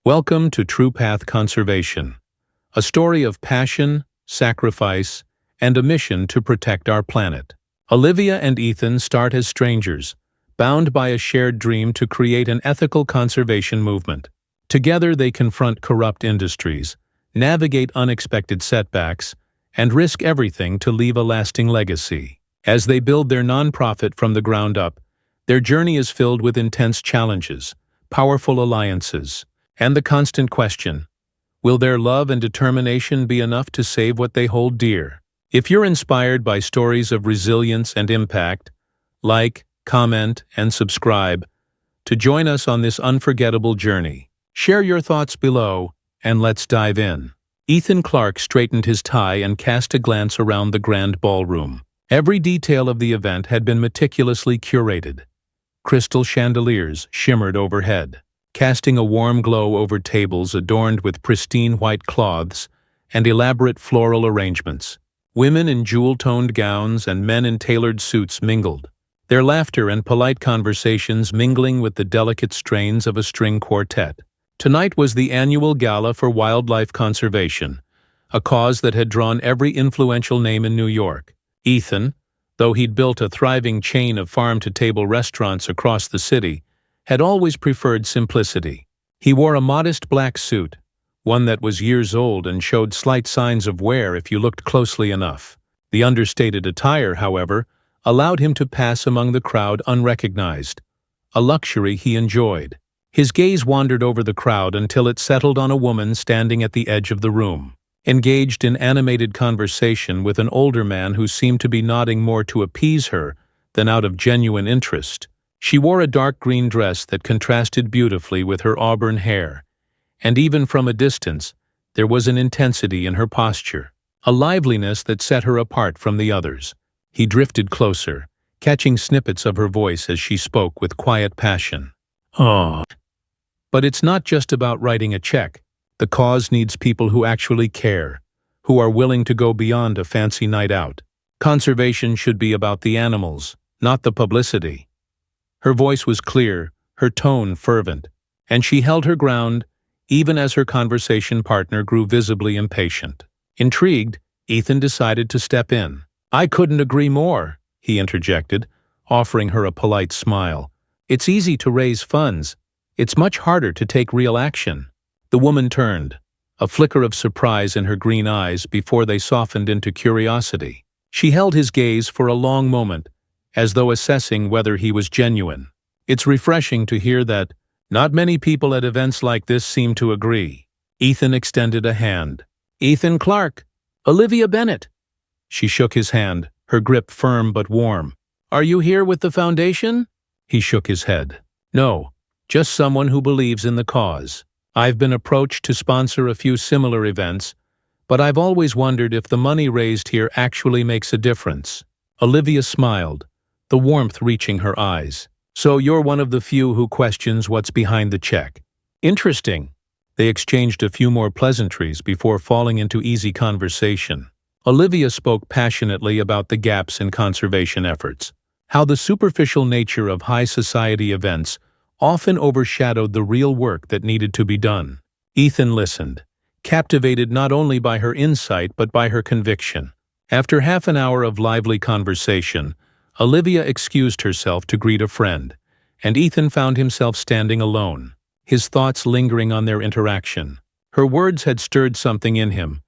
Welcome to True Path Conservation, a story of passion, sacrifice, and a mission to protect our planet. Olivia and Ethan start as strangers, bound by a shared dream to create an ethical conservation movement. Together they confront corrupt industries, navigate unexpected setbacks, and risk everything to leave a lasting legacy. As they build their nonprofit from the ground up, their journey is filled with intense challenges, powerful alliances, and the constant question, will their love and determination be enough to save what they hold dear? If you're inspired by stories of resilience and impact, like, comment, and subscribe to join us on this unforgettable journey. Share your thoughts below, and let's dive in. Ethan Clark straightened his tie and cast a glance around the grand ballroom. Every detail of the event had been meticulously curated. Crystal chandeliers shimmered overhead, casting a warm glow over tables adorned with pristine white cloths and elaborate floral arrangements. Women in jewel-toned gowns and men in tailored suits mingled, their laughter and polite conversations mingling with the delicate strains of a string quartet. Tonight was the annual gala for wildlife conservation, a cause that had drawn every influential name in New York. Ethan, though he'd built a thriving chain of farm-to-table restaurants across the city, had always preferred simplicity. He wore a modest black suit, one that was years old and showed slight signs of wear if you looked closely enough. The understated attire, however, allowed him to pass among the crowd unrecognized, a luxury he enjoyed. His gaze wandered over the crowd until it settled on a woman standing at the edge of the room, engaged in animated conversation with an older man who seemed to be nodding more to appease her than out of genuine interest. She wore a dark green dress that contrasted beautifully with her auburn hair, and even from a distance, there was an intensity in her posture, a liveliness that set her apart from the others. He drifted closer, catching snippets of her voice as she spoke with quiet passion. "Oh. But it's not just about writing a check. The cause needs people who actually care, who are willing to go beyond a fancy night out. Conservation should be about the animals, not the publicity." Her voice was clear, her tone fervent, and she held her ground even as her conversation partner grew visibly impatient. Intrigued, Ethan decided to step in. "I couldn't agree more," he interjected, offering her a polite smile. "It's easy to raise funds. It's much harder to take real action." The woman turned, a flicker of surprise in her green eyes before they softened into curiosity. She held his gaze for a long moment, as though assessing whether he was genuine. It's refreshing to hear that not many people at events like this seem to agree. Ethan extended a hand. "Ethan Clark, Olivia Bennett." She shook his hand, her grip firm but warm. "Are you here with the foundation?" He shook his head. "No, just someone who believes in the cause. I've been approached to sponsor a few similar events, but I've always wondered if the money raised here actually makes a difference." Olivia smiled, the warmth reaching her eyes. "So you're one of the few who questions what's behind the check. Interesting." They exchanged a few more pleasantries before falling into easy conversation. Olivia spoke passionately about the gaps in conservation efforts, how the superficial nature of high society events often overshadowed the real work that needed to be done. Ethan listened, captivated not only by her insight but by her conviction. After half an hour of lively conversation, Olivia excused herself to greet a friend, and Ethan found himself standing alone, his thoughts lingering on their interaction. Her words had stirred something in him,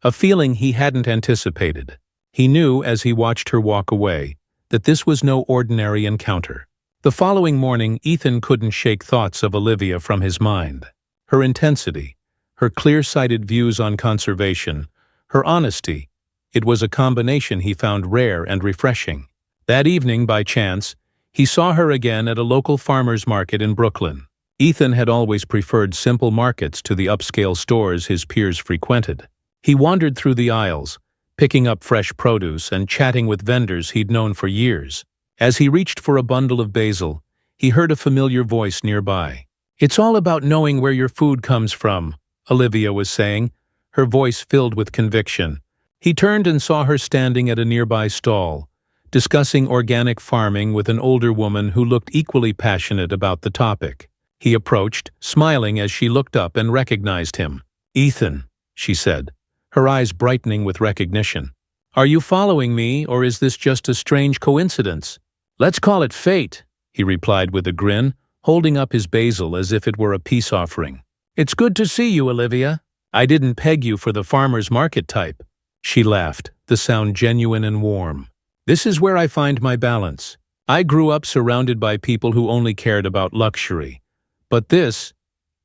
a feeling he hadn't anticipated. He knew, as he watched her walk away, that this was no ordinary encounter. The following morning, Ethan couldn't shake thoughts of Olivia from his mind. Her intensity, her clear-sighted views on conservation, her honesty, it was a combination he found rare and refreshing. That evening, by chance, he saw her again at a local farmer's market in Brooklyn. Ethan had always preferred simple markets to the upscale stores his peers frequented. He wandered through the aisles, picking up fresh produce and chatting with vendors he'd known for years. As he reached for a bundle of basil, he heard a familiar voice nearby. "It's all about knowing where your food comes from," Olivia was saying, her voice filled with conviction. He turned and saw her standing at a nearby stall, discussing organic farming with an older woman who looked equally passionate about the topic. He approached, smiling as she looked up and recognized him. "Ethan," she said, her eyes brightening with recognition. "Are you following me, or is this just a strange coincidence?" "Let's call it fate," he replied with a grin, holding up his basil as if it were a peace offering. "It's good to see you, Olivia. I didn't peg you for the farmer's market type." She laughed, the sound genuine and warm. "This is where I find my balance. I grew up surrounded by people who only cared about luxury. But this,"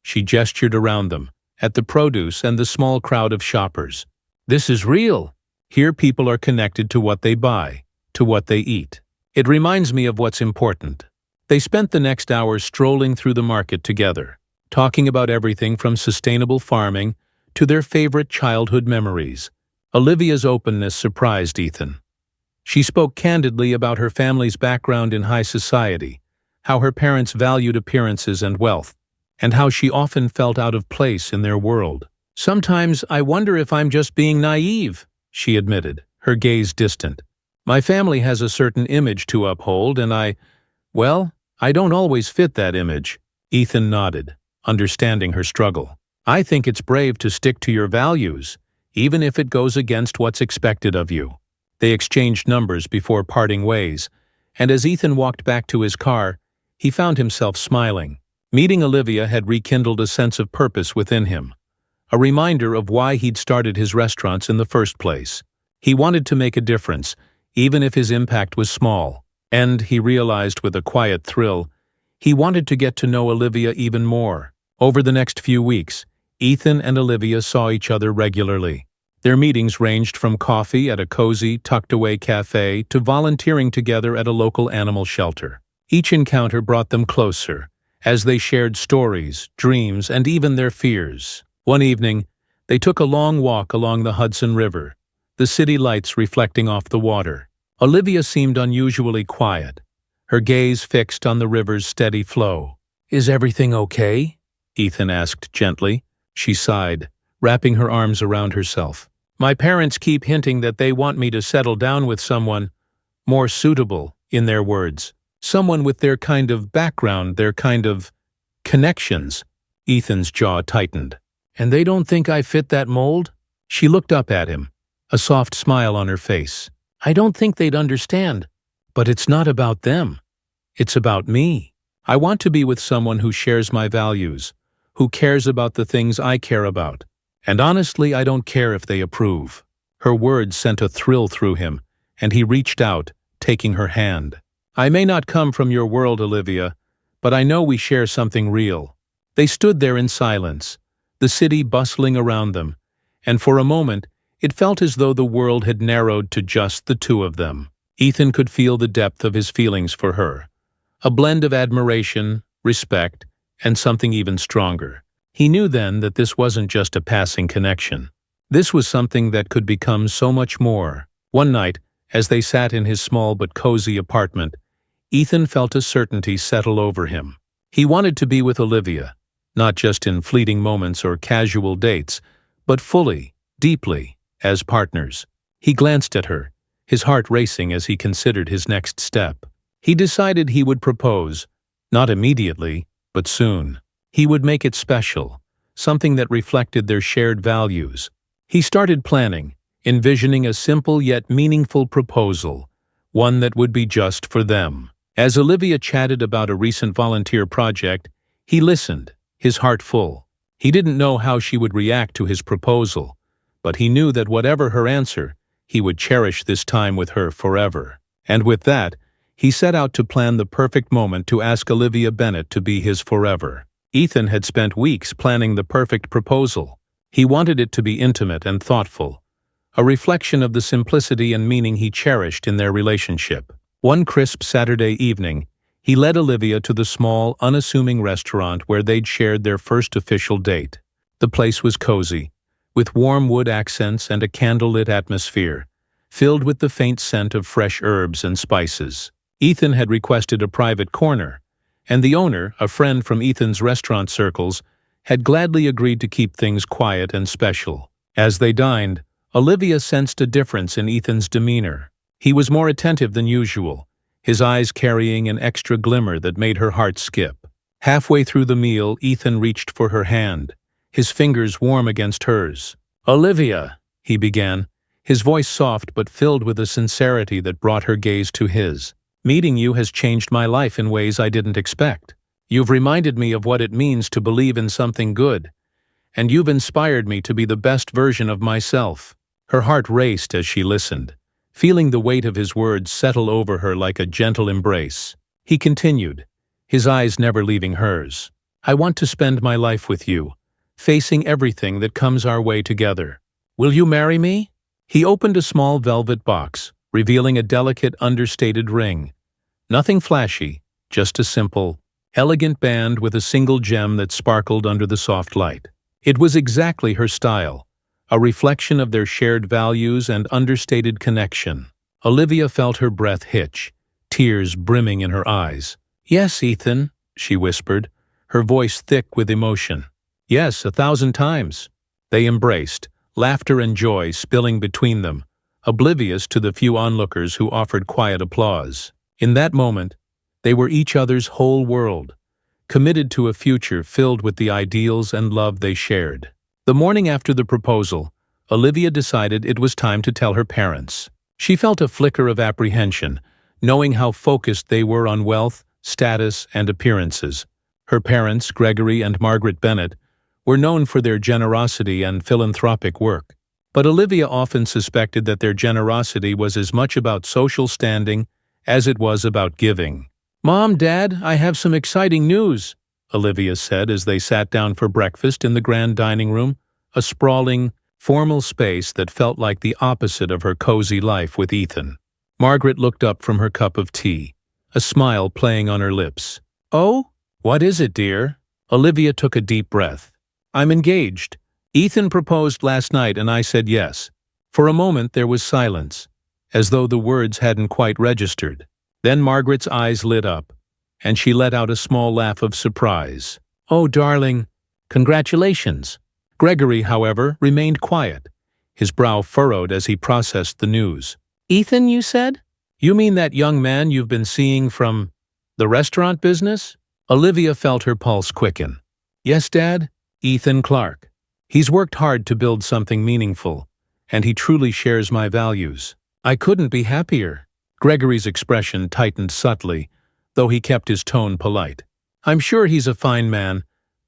she gestured around them, at the produce and the small crowd of shoppers. "This is real. Here people are connected to what they buy, to what they eat. It reminds me of what's important." They spent the next hour strolling through the market together, talking about everything from sustainable farming to their favorite childhood memories. Olivia's openness surprised Ethan. She spoke candidly about her family's background in high society, how her parents valued appearances and wealth, and how she often felt out of place in their world. "Sometimes I wonder if I'm just being naive," she admitted, her gaze distant. "My family has a certain image to uphold, and I don't always fit that image." Ethan nodded, understanding her struggle. "I think it's brave to stick to your values, even if it goes against what's expected of you." They exchanged numbers before parting ways, and as Ethan walked back to his car, he found himself smiling. Meeting Olivia had rekindled a sense of purpose within him, a reminder of why he'd started his restaurants in the first place. He wanted to make a difference, even if his impact was small. And, he realized with a quiet thrill, he wanted to get to know Olivia even more. Over the next few weeks, Ethan and Olivia saw each other regularly. Their meetings ranged from coffee at a cozy, tucked-away cafe to volunteering together at a local animal shelter. Each encounter brought them closer, as they shared stories, dreams, and even their fears. One evening, they took a long walk along the Hudson River, the city lights reflecting off the water. Olivia seemed unusually quiet, her gaze fixed on the river's steady flow. "Is everything okay?" Ethan asked gently. She sighed, wrapping her arms around herself. "My parents keep hinting that they want me to settle down with someone more suitable, in their words. Someone with their kind of background, their kind of connections." Ethan's jaw tightened. "And they don't think I fit that mold?" She looked up at him, a soft smile on her face. "I don't think they'd understand. But it's not about them. It's about me. I want to be with someone who shares my values, who cares about the things I care about. And honestly, I don't care if they approve." Her words sent a thrill through him, and he reached out, taking her hand. "I may not come from your world, Olivia, but I know we share something real." They stood there in silence, the city bustling around them, and for a moment it felt as though the world had narrowed to just the two of them. Ethan could feel the depth of his feelings for her, a blend of admiration, respect, and something even stronger. He knew then that this wasn't just a passing connection. This was something that could become so much more. One night, as they sat in his small but cozy apartment, Ethan felt a certainty settle over him. He wanted to be with Olivia, not just in fleeting moments or casual dates, but fully, deeply, as partners. He glanced at her, his heart racing as he considered his next step. He decided he would propose, not immediately, but soon. He would make it special, something that reflected their shared values. He started planning, envisioning a simple yet meaningful proposal, one that would be just for them. As Olivia chatted about a recent volunteer project, he listened, his heart full. He didn't know how she would react to his proposal, but he knew that whatever her answer, he would cherish this time with her forever. And with that, he set out to plan the perfect moment to ask Olivia Bennett to be his forever. Ethan had spent weeks planning the perfect proposal. He wanted it to be intimate and thoughtful, a reflection of the simplicity and meaning he cherished in their relationship. One crisp Saturday evening, he led Olivia to the small, unassuming restaurant where they'd shared their first official date. The place was cozy, with warm wood accents and a candlelit atmosphere, filled with the faint scent of fresh herbs and spices. Ethan had requested a private corner, and the owner, a friend from Ethan's restaurant circles, had gladly agreed to keep things quiet and special. As they dined, Olivia sensed a difference in Ethan's demeanor. He was more attentive than usual, his eyes carrying an extra glimmer that made her heart skip. Halfway through the meal, Ethan reached for her hand, his fingers warm against hers. "Olivia," he began, his voice soft but filled with a sincerity that brought her gaze to his. "Meeting you has changed my life in ways I didn't expect. You've reminded me of what it means to believe in something good, and you've inspired me to be the best version of myself." Her heart raced as she listened, feeling the weight of his words settle over her like a gentle embrace. He continued, his eyes never leaving hers. "I want to spend my life with you, facing everything that comes our way together. Will you marry me?" He opened a small velvet box, revealing a delicate, understated ring. Nothing flashy, just a simple, elegant band with a single gem that sparkled under the soft light. It was exactly her style, a reflection of their shared values and understated connection. Olivia felt her breath hitch, tears brimming in her eyes. "Yes, Ethan," she whispered, her voice thick with emotion. "Yes, 1,000 times." They embraced, laughter and joy spilling between them, oblivious to the few onlookers who offered quiet applause. In that moment, they were each other's whole world, committed to a future filled with the ideals and love they shared. The morning after the proposal, Olivia decided it was time to tell her parents. She felt a flicker of apprehension, knowing how focused they were on wealth, status, and appearances. Her parents, Gregory and Margaret Bennett, were known for their generosity and philanthropic work. But Olivia often suspected that their generosity was as much about social standing as it was about giving. "Mom, Dad, I have some exciting news," Olivia said as they sat down for breakfast in the grand dining room, a sprawling, formal space that felt like the opposite of her cozy life with Ethan. Margaret looked up from her cup of tea, a smile playing on her lips. "Oh? What is it, dear?" Olivia took a deep breath. "I'm engaged. Ethan proposed last night and I said yes." For a moment there was silence, as though the words hadn't quite registered. Then Margaret's eyes lit up, and she let out a small laugh of surprise. "Oh, darling, congratulations." Gregory, however, remained quiet, his brow furrowed as he processed the news. "Ethan, you said? You mean that young man you've been seeing from the restaurant business?" Olivia felt her pulse quicken. "Yes, Dad, Ethan Clark. He's worked hard to build something meaningful, and he truly shares my values. I couldn't be happier." Gregory's expression tightened subtly, though he kept his tone polite. "I'm sure he's a fine man,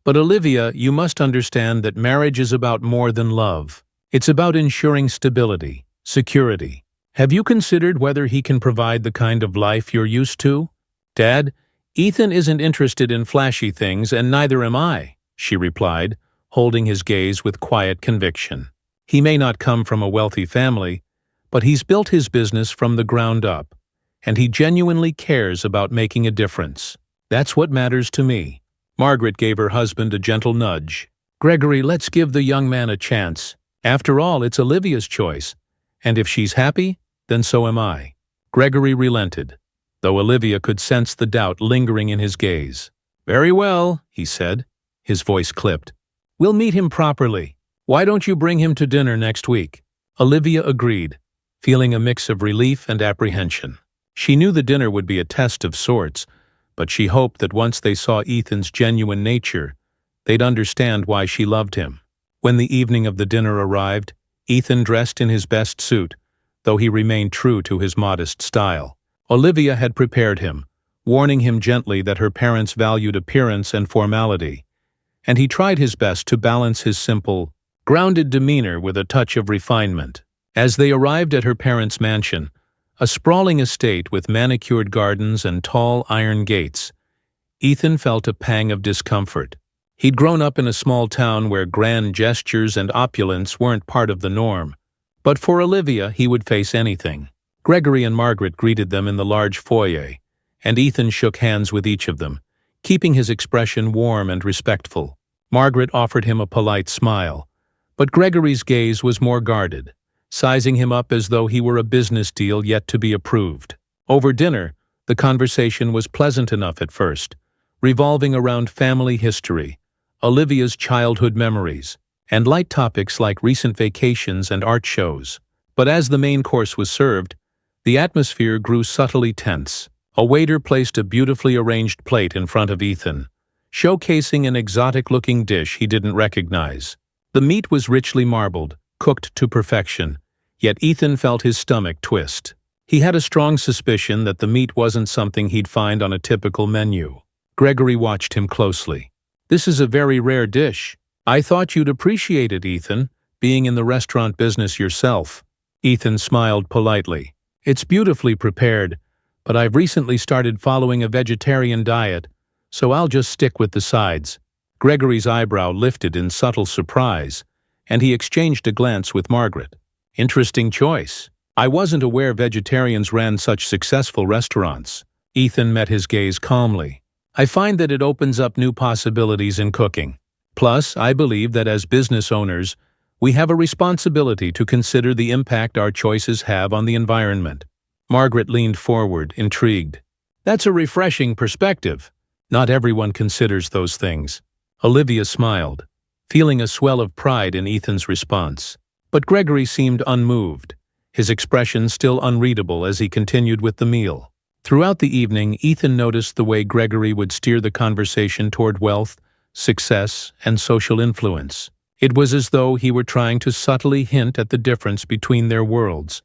but Olivia, you must understand that marriage is about more than love. It's about ensuring stability, security. Have you considered whether he can provide the kind of life you're used to?" "Dad, Ethan isn't interested in flashy things, and neither am I," she replied, holding his gaze with quiet conviction. "He may not come from a wealthy family, but he's built his business from the ground up, and he genuinely cares about making a difference. That's what matters to me." Margaret gave her husband a gentle nudge. "Gregory, let's give the young man a chance. After all, it's Olivia's choice, and if she's happy, then so am I." Gregory relented, though Olivia could sense the doubt lingering in his gaze. "Very well," he said, his voice clipped. "We'll meet him properly. Why don't you bring him to dinner next week?" Olivia agreed, feeling a mix of relief and apprehension. She knew the dinner would be a test of sorts, but she hoped that once they saw Ethan's genuine nature, they'd understand why she loved him. When the evening of the dinner arrived, Ethan dressed in his best suit, though he remained true to his modest style. Olivia had prepared him, warning him gently that her parents valued appearance and formality, and he tried his best to balance his simple, grounded demeanor with a touch of refinement. As they arrived at her parents' mansion, a sprawling estate with manicured gardens and tall iron gates, Ethan felt a pang of discomfort. He'd grown up in a small town where grand gestures and opulence weren't part of the norm, but for Olivia he would face anything. Gregory and Margaret greeted them in the large foyer, and Ethan shook hands with each of them, keeping his expression warm and respectful. Margaret offered him a polite smile, but Gregory's gaze was more guarded, sizing him up as though he were a business deal yet to be approved. Over dinner, the conversation was pleasant enough at first, revolving around family history, Olivia's childhood memories, and light topics like recent vacations and art shows. But as the main course was served, the atmosphere grew subtly tense. A waiter placed a beautifully arranged plate in front of Ethan, showcasing an exotic-looking dish he didn't recognize. The meat was richly marbled, cooked to perfection, yet Ethan felt his stomach twist. He had a strong suspicion that the meat wasn't something he'd find on a typical menu. Gregory watched him closely. "This is a very rare dish. I thought you'd appreciate it, Ethan, being in the restaurant business yourself." Ethan smiled politely. "It's beautifully prepared, but I've recently started following a vegetarian diet, so I'll just stick with the sides." Gregory's eyebrow lifted in subtle surprise, and he exchanged a glance with Margaret. "Interesting choice. I wasn't aware vegetarians ran such successful restaurants." Ethan met his gaze calmly. "I find that it opens up new possibilities in cooking. Plus, I believe that as business owners, we have a responsibility to consider the impact our choices have on the environment." Margaret leaned forward, intrigued. "That's a refreshing perspective. Not everyone considers those things." Olivia smiled, feeling a swell of pride in Ethan's response. But Gregory seemed unmoved, his expression still unreadable as he continued with the meal. Throughout the evening, Ethan noticed the way Gregory would steer the conversation toward wealth, success, and social influence. It was as though he were trying to subtly hint at the difference between their worlds,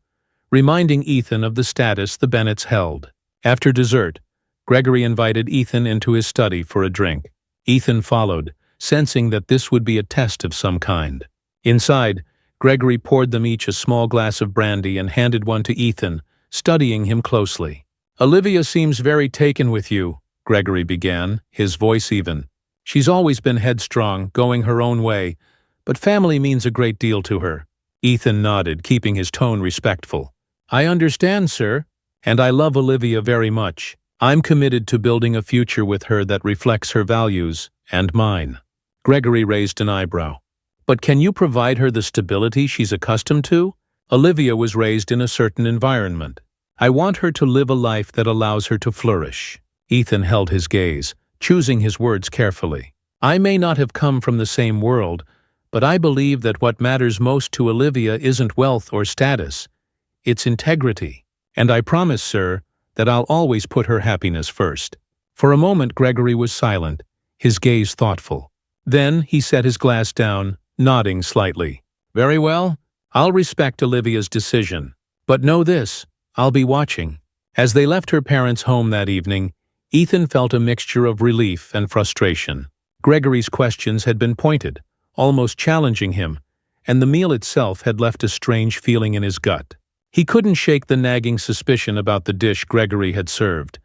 reminding Ethan of the status the Bennetts held. After dessert, Gregory invited Ethan into his study for a drink. Ethan followed, sensing that this would be a test of some kind. Inside, Gregory poured them each a small glass of brandy and handed one to Ethan, studying him closely. "Olivia seems very taken with you," Gregory began, his voice even. "She's always been headstrong, going her own way, but family means a great deal to her." Ethan nodded, keeping his tone respectful. "I understand, sir, and I love Olivia very much. I'm committed to building a future with her that reflects her values, and mine." Gregory raised an eyebrow. "But can you provide her the stability she's accustomed to? Olivia was raised in a certain environment. I want her to live a life that allows her to flourish." Ethan held his gaze, choosing his words carefully. "I may not have come from the same world, but I believe that what matters most to Olivia isn't wealth or status. It's integrity. And I promise, sir, that I'll always put her happiness first." For a moment Gregory was silent, his gaze thoughtful. Then he set his glass down, nodding slightly. "Very well, I'll respect Olivia's decision. But know this, I'll be watching." As they left her parents' home that evening, Ethan felt a mixture of relief and frustration. Gregory's questions had been pointed, almost challenging him, and the meal itself had left a strange feeling in his gut. He couldn't shake the nagging suspicion about the dish Gregory had served.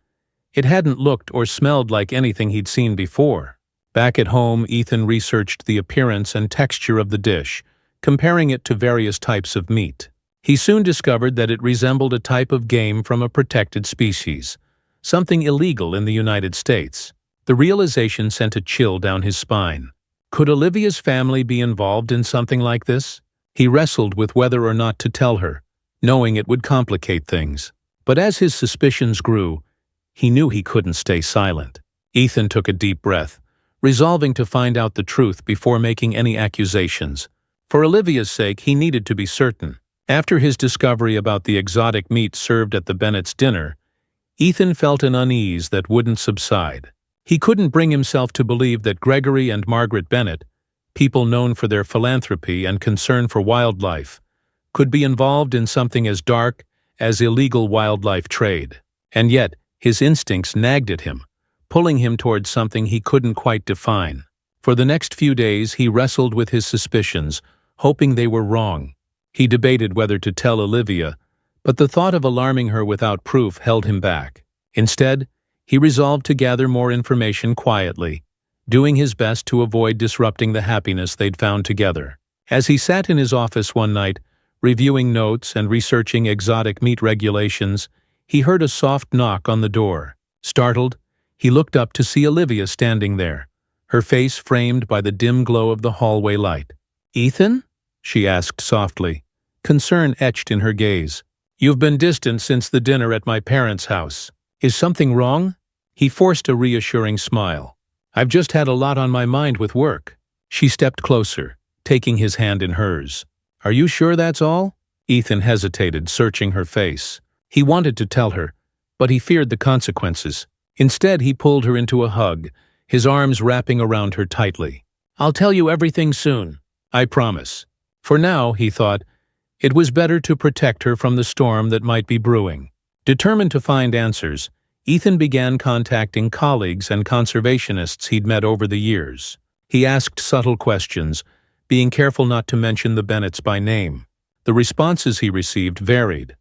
It hadn't looked or smelled like anything he'd seen before. Back at home, Ethan researched the appearance and texture of the dish, comparing it to various types of meat. He soon discovered that it resembled a type of game from a protected species, something illegal in the United States. The realization sent a chill down his spine. Could Olivia's family be involved in something like this? He wrestled with whether or not to tell her, knowing it would complicate things. But as his suspicions grew, he knew he couldn't stay silent. Ethan took a deep breath, resolving to find out the truth before making any accusations. For Olivia's sake, he needed to be certain. After his discovery about the exotic meat served at the Bennetts' dinner, Ethan felt an unease that wouldn't subside. He couldn't bring himself to believe that Gregory and Margaret Bennett, people known for their philanthropy and concern for wildlife, could be involved in something as dark as illegal wildlife trade. And yet, his instincts nagged at him, pulling him towards something he couldn't quite define. For the next few days, he wrestled with his suspicions, hoping they were wrong. He debated whether to tell Olivia, but the thought of alarming her without proof held him back. Instead, he resolved to gather more information quietly, doing his best to avoid disrupting the happiness they'd found together. As he sat in his office one night, reviewing notes and researching exotic meat regulations, he heard a soft knock on the door. Startled, he looked up to see Olivia standing there, her face framed by the dim glow of the hallway light. "Ethan?" she asked softly, concern etched in her gaze. "You've been distant since the dinner at my parents' house. Is something wrong?" He forced a reassuring smile. "I've just had a lot on my mind with work." She stepped closer, taking his hand in hers. "Are you sure that's all?" Ethan hesitated, searching her face. He wanted to tell her, but he feared the consequences. Instead, he pulled her into a hug, his arms wrapping around her tightly. "I'll tell you everything soon. I promise." For now, he thought, it was better to protect her from the storm that might be brewing. Determined to find answers, Ethan began contacting colleagues and conservationists he'd met over the years. He asked subtle questions, being careful not to mention the Bennetts by name. The responses he received varied.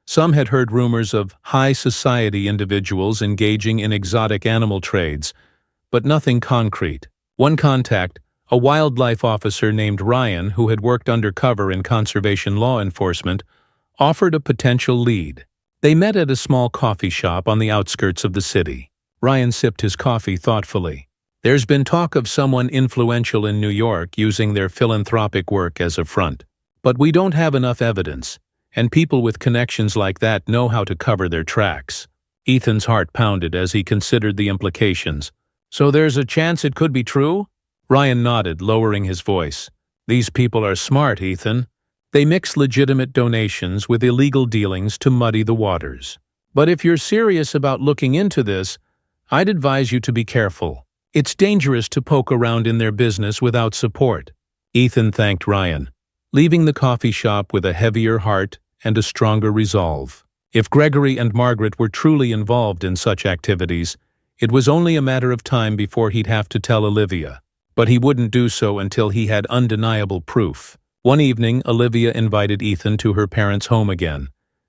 Some had heard rumors of high society individuals engaging in exotic animal trades, but nothing concrete. One contact, a wildlife officer named Ryan who had worked undercover in conservation law enforcement, offered a potential lead. They met at a small coffee shop on the outskirts of the city. Ryan sipped his coffee thoughtfully. "There's been talk of someone influential in New York using their philanthropic work as a front. But we don't have enough evidence, and people with connections like that know how to cover their tracks." Ethan's heart pounded as he considered the implications. "So there's a chance it could be true?" Ryan nodded, lowering his voice. "These people are smart, Ethan. They mix legitimate donations with illegal dealings to muddy the waters. But if you're serious about looking into this, I'd advise you to be careful. It's dangerous to poke around in their business without support." Ethan thanked Ryan, leaving the coffee shop with a heavier heart and a stronger resolve. If Gregory and Margaret were truly involved in such activities, it was only a matter of time before he'd have to tell Olivia. But he wouldn't do so until he had undeniable proof. One evening, Olivia invited Ethan to her parents' home again,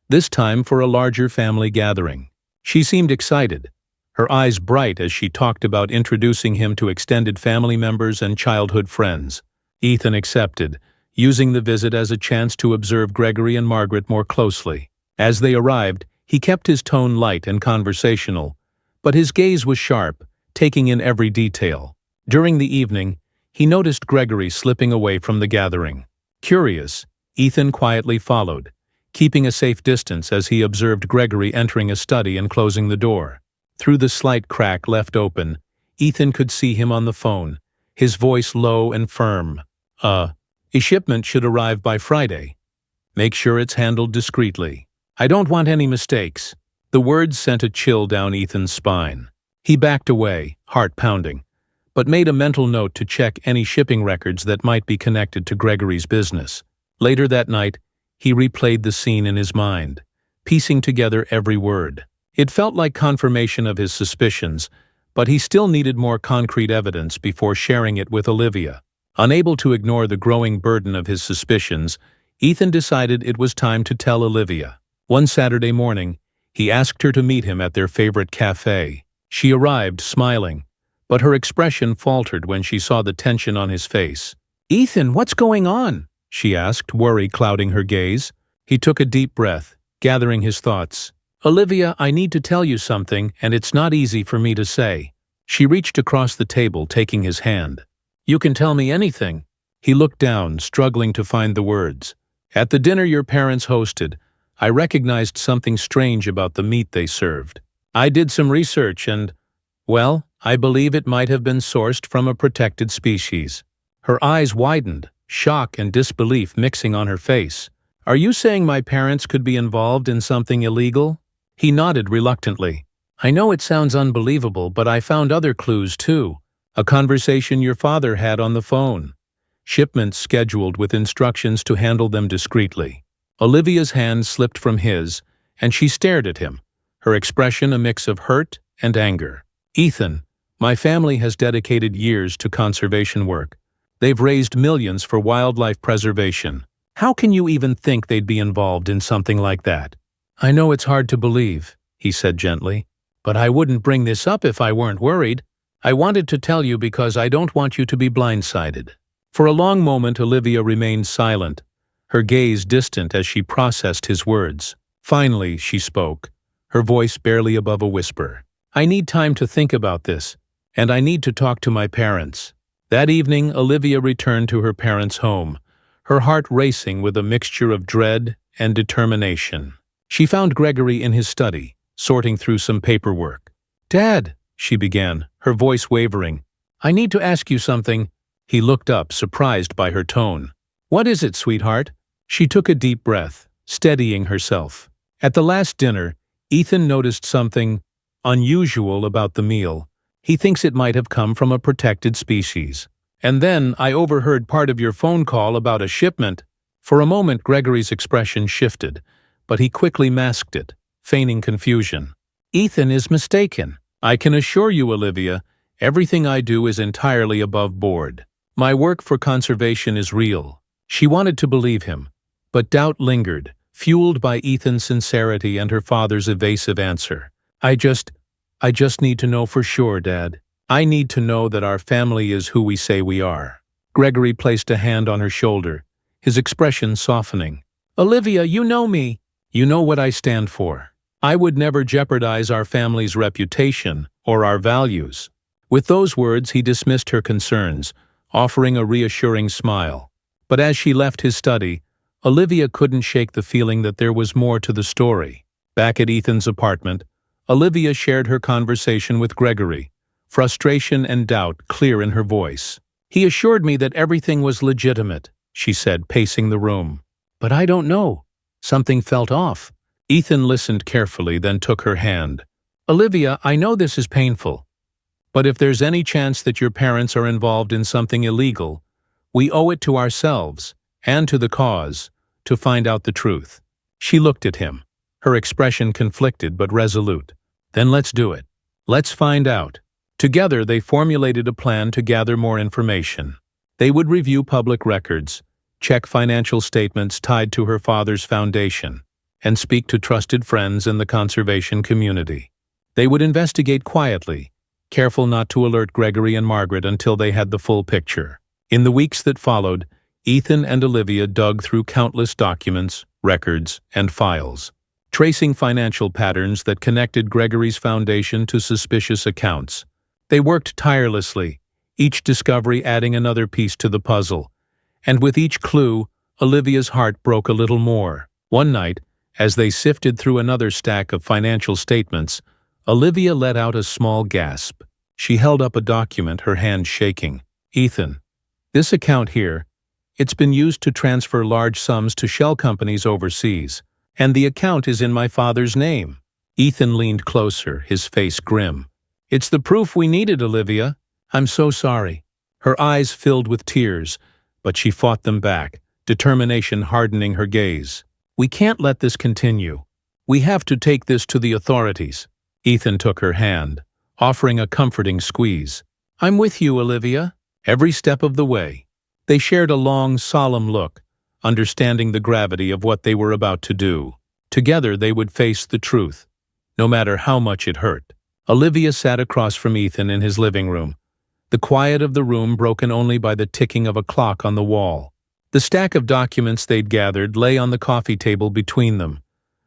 this time for a larger family gathering. She seemed excited, her eyes bright as she talked about introducing him to extended family members and childhood friends. Ethan accepted, using the visit as a chance to observe Gregory and Margaret more closely. As they arrived, he kept his tone light and conversational, but his gaze was sharp, taking in every detail. During the evening, he noticed Gregory slipping away from the gathering. Curious, Ethan quietly followed, keeping a safe distance as he observed Gregory entering a study and closing the door. Through the slight crack left open, Ethan could see him on the phone, his voice low and firm. A shipment should arrive by Friday. Make sure it's handled discreetly. I don't want any mistakes." The words sent a chill down Ethan's spine. He backed away, heart pounding, but made a mental note to check any shipping records that might be connected to Gregory's business. Later that night, he replayed the scene in his mind, piecing together every word. It felt like confirmation of his suspicions, but he still needed more concrete evidence before sharing it with Olivia. Unable to ignore the growing burden of his suspicions, Ethan decided it was time to tell Olivia. One Saturday morning, he asked her to meet him at their favorite cafe. She arrived, smiling, but her expression faltered when she saw the tension on his face. "Ethan, what's going on?" she asked, worry clouding her gaze. He took a deep breath, gathering his thoughts. "Olivia, I need to tell you something, and it's not easy for me to say." She reached across the table, taking his hand. "You can tell me anything." He looked down, struggling to find the words. "At the dinner your parents hosted, I recognized something strange about the meat they served. I did some research and, well, I believe it might have been sourced from a protected species." Her eyes widened, shock and disbelief mixing on her face. "Are you saying my parents could be involved in something illegal?" He nodded reluctantly. "I know it sounds unbelievable, but I found other clues too. A conversation your father had on the phone. Shipments scheduled with instructions to handle them discreetly." Olivia's hand slipped from his, and she stared at him, her expression a mix of hurt and anger. "Ethan, my family has dedicated years to conservation work. They've raised millions for wildlife preservation. How can you even think they'd be involved in something like that?" "I know it's hard to believe," he said gently, "but I wouldn't bring this up if I weren't worried. I wanted to tell you because I don't want you to be blindsided." For a long moment Olivia remained silent, her gaze distant as she processed his words. Finally, she spoke, her voice barely above a whisper. "I need time to think about this, and I need to talk to my parents." That evening, Olivia returned to her parents' home, her heart racing with a mixture of dread and determination. She found Gregory in his study, sorting through some paperwork. "Dad," she began, her voice wavering, "I need to ask you something." He looked up, surprised by her tone. "What is it, sweetheart?" She took a deep breath, steadying herself. At the last dinner, Ethan noticed something unusual about the meal. He thinks it might have come from a protected species. And then I overheard part of your phone call about a shipment. For a moment Gregory's expression shifted, but he quickly masked it, feigning confusion. Ethan is mistaken. I can assure you, Olivia, everything I do is entirely above board. My work for conservation is real. She wanted to believe him, but doubt lingered, fueled by Ethan's sincerity and her father's evasive answer. I just need to know for sure, Dad. I need to know that our family is who we say we are. Gregory placed a hand on her shoulder, his expression softening. Olivia, you know me. You know what I stand for. I would never jeopardize our family's reputation or our values. With those words, he dismissed her concerns, offering a reassuring smile. But as she left his study, Olivia couldn't shake the feeling that there was more to the story. Back at Ethan's apartment, Olivia shared her conversation with Gregory, frustration and doubt clear in her voice. He assured me that everything was legitimate, she said, pacing the room. But I don't know. Something felt off. Ethan listened carefully, then took her hand. Olivia, I know this is painful, but if there's any chance that your parents are involved in something illegal, we owe it to ourselves, and to the cause, to find out the truth. She looked at him, her expression conflicted but resolute. Then let's do it. Let's find out. Together they formulated a plan to gather more information. They would review public records, check financial statements tied to her father's foundation, and speak to trusted friends in the conservation community. They would investigate quietly, careful not to alert Gregory and Margaret until they had the full picture. In the weeks that followed, Ethan and Olivia dug through countless documents, records, and files, tracing financial patterns that connected Gregory's foundation to suspicious accounts. They worked tirelessly, each discovery adding another piece to the puzzle, and with each clue, Olivia's heart broke a little more. One night, as they sifted through another stack of financial statements, Olivia let out a small gasp. She held up a document, her hand shaking. Ethan, this account here, it's been used to transfer large sums to shell companies overseas, and the account is in my father's name. Ethan leaned closer, his face grim. It's the proof we needed, Olivia. I'm so sorry. Her eyes filled with tears, but she fought them back, determination hardening her gaze. We can't let this continue. We have to take this to the authorities. Ethan took her hand, offering a comforting squeeze. I'm with you, Olivia, every step of the way. They shared a long, solemn look, understanding the gravity of what they were about to do. Together they would face the truth, no matter how much it hurt. Olivia sat across from Ethan in his living room, the quiet of the room broken only by the ticking of a clock on the wall. The stack of documents they'd gathered lay on the coffee table between them,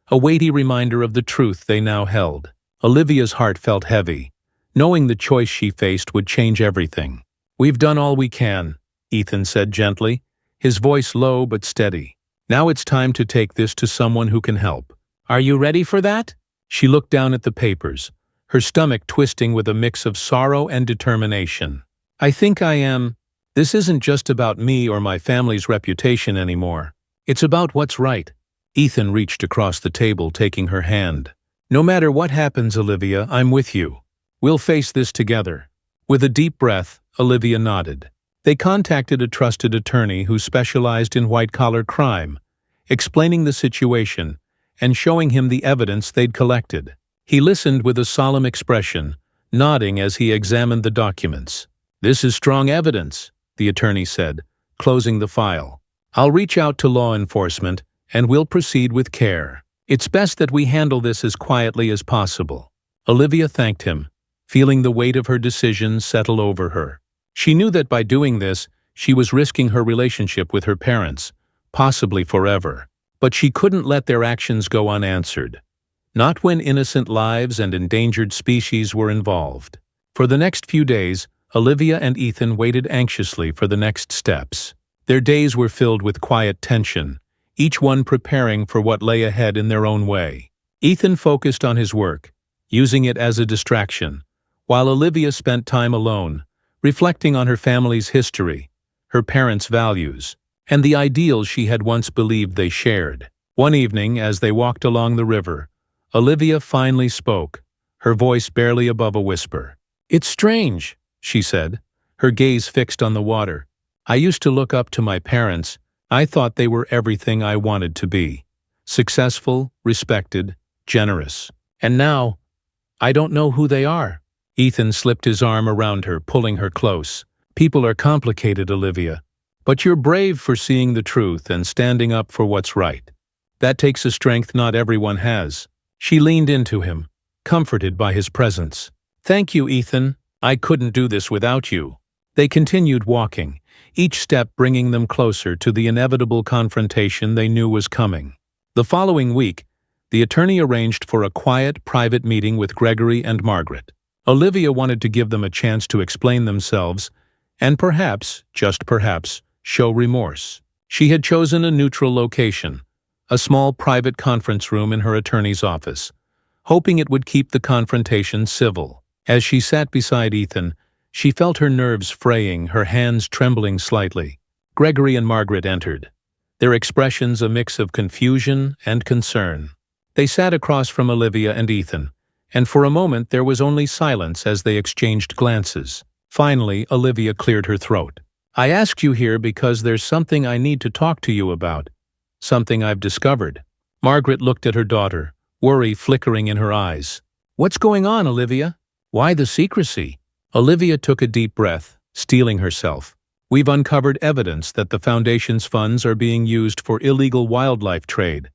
a weighty reminder of the truth they now held. Olivia's heart felt heavy, knowing the choice she faced would change everything. We've done all we can, Ethan said gently, his voice low but steady. Now it's time to take this to someone who can help. Are you ready for that? She looked down at the papers, her stomach twisting with a mix of sorrow and determination. I think I am. This isn't just about me or my family's reputation anymore. It's about what's right. Ethan reached across the table, taking her hand. No matter what happens, Olivia, I'm with you. We'll face this together. With a deep breath, Olivia nodded. They contacted a trusted attorney who specialized in white-collar crime, explaining the situation and showing him the evidence they'd collected. He listened with a solemn expression, nodding as he examined the documents. This is strong evidence, the attorney said, closing the file. I'll reach out to law enforcement, and we'll proceed with care. It's best that we handle this as quietly as possible. Olivia thanked him, feeling the weight of her decision settle over her. She knew that by doing this, she was risking her relationship with her parents, possibly forever. But she couldn't let their actions go unanswered. Not when innocent lives and endangered species were involved. For the next few days, Olivia and Ethan waited anxiously for the next steps. Their days were filled with quiet tension, each one preparing for what lay ahead in their own way. Ethan focused on his work, using it as a distraction, while Olivia spent time alone, reflecting on her family's history, her parents' values, and the ideals she had once believed they shared. One evening, as they walked along the river, Olivia finally spoke, her voice barely above a whisper. "It's strange," she said, her gaze fixed on the water. "I used to look up to my parents. I thought they were everything I wanted to be. Successful, respected, generous. And now, I don't know who they are." Ethan slipped his arm around her, pulling her close. "People are complicated, Olivia. But you're brave for seeing the truth and standing up for what's right. That takes a strength not everyone has." She leaned into him, comforted by his presence. "Thank you, Ethan. I couldn't do this without you." They continued walking, each step bringing them closer to the inevitable confrontation they knew was coming. The following week, the attorney arranged for a quiet, private meeting with Gregory and Margaret. Olivia wanted to give them a chance to explain themselves and perhaps, just perhaps, show remorse. She had chosen a neutral location, a small private conference room in her attorney's office, hoping it would keep the confrontation civil. As she sat beside Ethan, she felt her nerves fraying, her hands trembling slightly. Gregory and Margaret entered, their expressions a mix of confusion and concern. They sat across from Olivia and Ethan, and for a moment there was only silence as they exchanged glances. Finally, Olivia cleared her throat. "I asked you here because there's something I need to talk to you about. Something I've discovered." Margaret looked at her daughter, worry flickering in her eyes. "What's going on, Olivia? Why the secrecy?" Olivia took a deep breath, steeling herself. "We've uncovered evidence that the Foundation's funds are being used for illegal wildlife trade,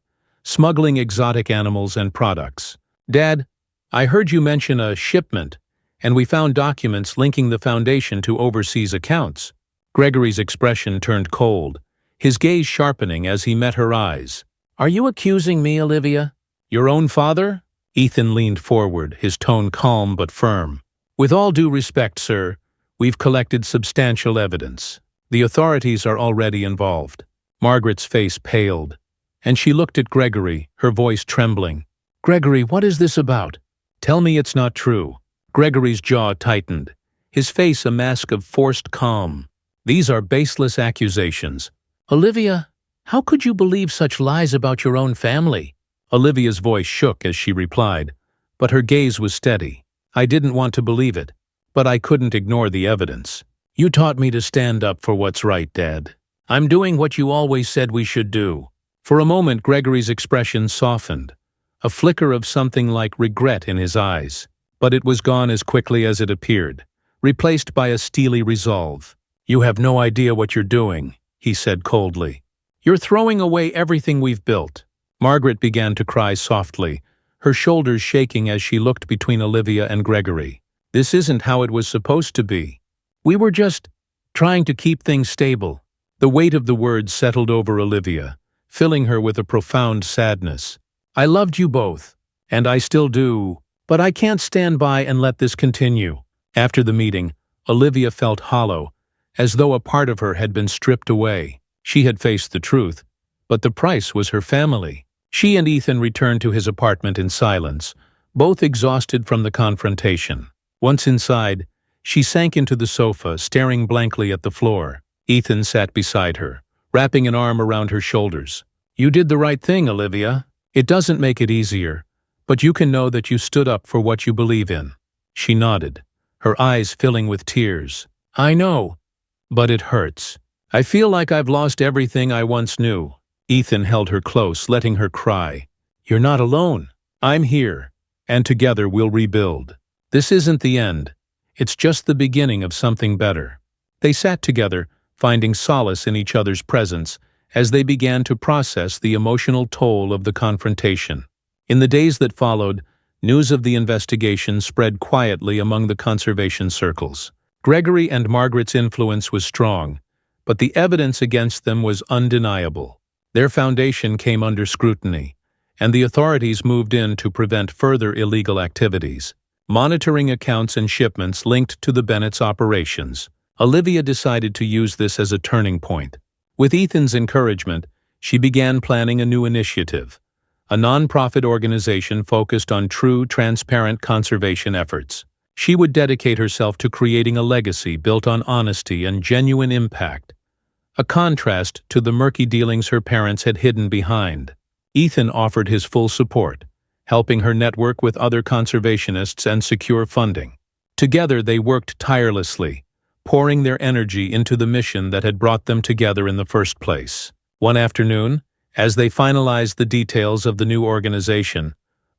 smuggling exotic animals and products. Dad, I heard you mention a shipment, and we found documents linking the Foundation to overseas accounts." Gregory's expression turned cold, his gaze sharpening as he met her eyes. "Are you accusing me, Olivia? Your own father?" Ethan leaned forward, his tone calm but firm. "With all due respect, sir, we've collected substantial evidence. The authorities are already involved." Margaret's face paled, and she looked at Gregory, her voice trembling. "Gregory, what is this about? Tell me it's not true." Gregory's jaw tightened, his face a mask of forced calm. "These are baseless accusations." "Olivia, how could you believe such lies about your own family?" Olivia's voice shook as she replied, but her gaze was steady. "I didn't want to believe it, but I couldn't ignore the evidence. You taught me to stand up for what's right, Dad. I'm doing what you always said we should do." For a moment, Gregory's expression softened, a flicker of something like regret in his eyes. But it was gone as quickly as it appeared, replaced by a steely resolve. "You have no idea what you're doing," he said coldly. "You're throwing away everything we've built." Margaret began to cry softly, her shoulders shaking as she looked between Olivia and Gregory. "This isn't how it was supposed to be. We were just trying to keep things stable." The weight of the words settled over Olivia, filling her with a profound sadness. "I loved you both, and I still do. But I can't stand by and let this continue." After the meeting, Olivia felt hollow, as though a part of her had been stripped away. She had faced the truth, but the price was her family. She and Ethan returned to his apartment in silence, both exhausted from the confrontation. Once inside, she sank into the sofa, staring blankly at the floor. Ethan sat beside her, wrapping an arm around her shoulders. "You did the right thing, Olivia. It doesn't make it easier, but you can know that you stood up for what you believe in." She nodded, her eyes filling with tears. "I know, but it hurts. I feel like I've lost everything I once knew." Ethan held her close, letting her cry. "You're not alone. I'm here, and together we'll rebuild. This isn't the end. It's just the beginning of something better." They sat together, finding solace in each other's presence as they began to process the emotional toll of the confrontation. In the days that followed, news of the investigation spread quietly among the conservation circles. Gregory and Margaret's influence was strong, but the evidence against them was undeniable. Their foundation came under scrutiny, and the authorities moved in to prevent further illegal activities, monitoring accounts and shipments linked to the Bennett's operations. Olivia decided to use this as a turning point. With Ethan's encouragement, she began planning a new initiative, a non-profit organization focused on true, transparent conservation efforts. She would dedicate herself to creating a legacy built on honesty and genuine impact, a contrast to the murky dealings her parents had hidden behind. Ethan offered his full support, helping her network with other conservationists and secure funding. Together they worked tirelessly, pouring their energy into the mission that had brought them together in the first place. One afternoon, as they finalized the details of the new organization,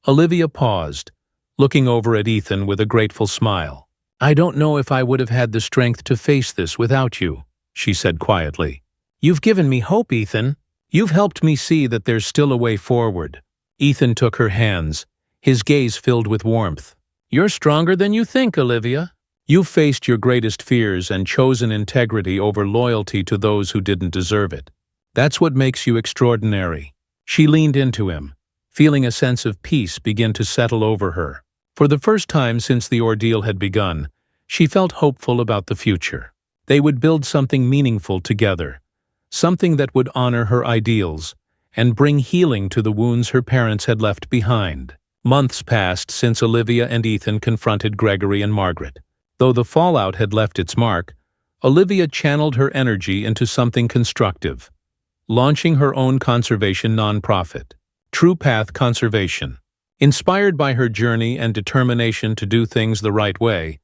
Olivia paused, looking over at Ethan with a grateful smile. "I don't know if I would have had the strength to face this without you," she said quietly. "You've given me hope, Ethan. You've helped me see that there's still a way forward." Ethan took her hands, his gaze filled with warmth. "You're stronger than you think, Olivia. You've faced your greatest fears and chosen integrity over loyalty to those who didn't deserve it. That's what makes you extraordinary." She leaned into him, feeling a sense of peace begin to settle over her. For the first time since the ordeal had begun, she felt hopeful about the future. They would build something meaningful together, something that would honor her ideals and bring healing to the wounds her parents had left behind. Months passed since Olivia and Ethan confronted Gregory and Margaret. Though the fallout had left its mark, Olivia channeled her energy into something constructive, launching her own conservation nonprofit, True Path Conservation. Inspired by her journey and determination to do things the right way,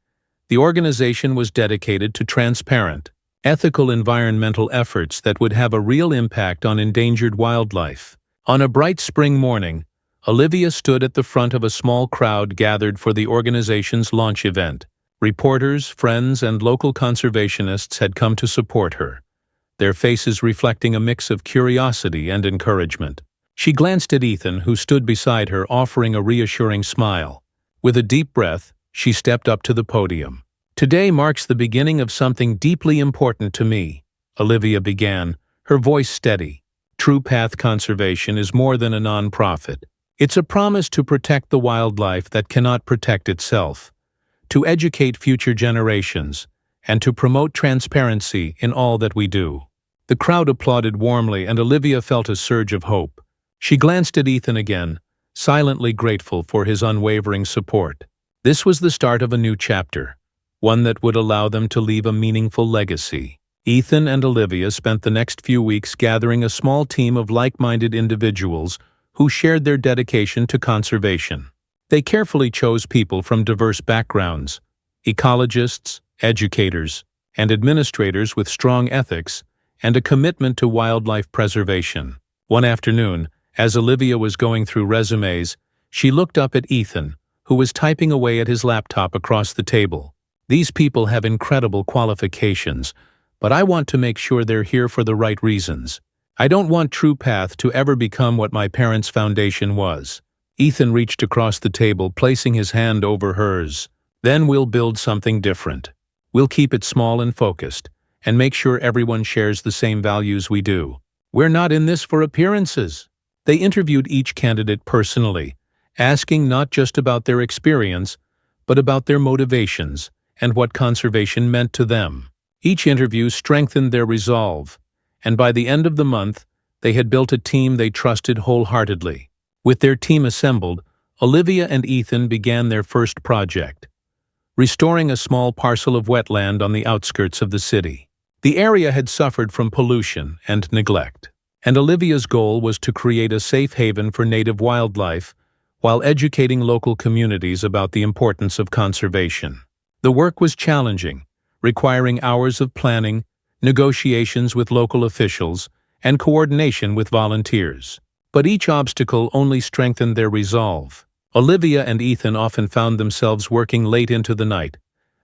the organization was dedicated to transparent, ethical environmental efforts that would have a real impact on endangered wildlife. On a bright spring morning, Olivia stood at the front of a small crowd gathered for the organization's launch event. Reporters, friends, and local conservationists had come to support her, their faces reflecting a mix of curiosity and encouragement. She glanced at Ethan, who stood beside her, offering a reassuring smile. With a deep breath, she stepped up to the podium. "Today marks the beginning of something deeply important to me," Olivia began, her voice steady. "True Path Conservation is more than a nonprofit. It's a promise to protect the wildlife that cannot protect itself, to educate future generations, and to promote transparency in all that we do." The crowd applauded warmly, and Olivia felt a surge of hope. She glanced at Ethan again, silently grateful for his unwavering support. This was the start of a new chapter, one that would allow them to leave a meaningful legacy. Ethan and Olivia spent the next few weeks gathering a small team of like-minded individuals who shared their dedication to conservation. They carefully chose people from diverse backgrounds, ecologists, educators, and administrators with strong ethics and a commitment to wildlife preservation. One afternoon, as Olivia was going through resumes, she looked up at Ethan, who was typing away at his laptop across the table. "These people have incredible qualifications, but I want to make sure they're here for the right reasons. I don't want True Path to ever become what my parents' foundation was." Ethan reached across the table, placing his hand over hers. "Then we'll build something different. We'll keep it small and focused, and make sure everyone shares the same values we do. We're not in this for appearances." They interviewed each candidate personally, asking not just about their experience, but about their motivations and what conservation meant to them. Each interview strengthened their resolve, and by the end of the month, they had built a team they trusted wholeheartedly. With their team assembled, Olivia and Ethan began their first project, restoring a small parcel of wetland on the outskirts of the city. The area had suffered from pollution and neglect, and Olivia's goal was to create a safe haven for native wildlife while educating local communities about the importance of conservation. The work was challenging, requiring hours of planning, negotiations with local officials, and coordination with volunteers. But each obstacle only strengthened their resolve. Olivia and Ethan often found themselves working late into the night,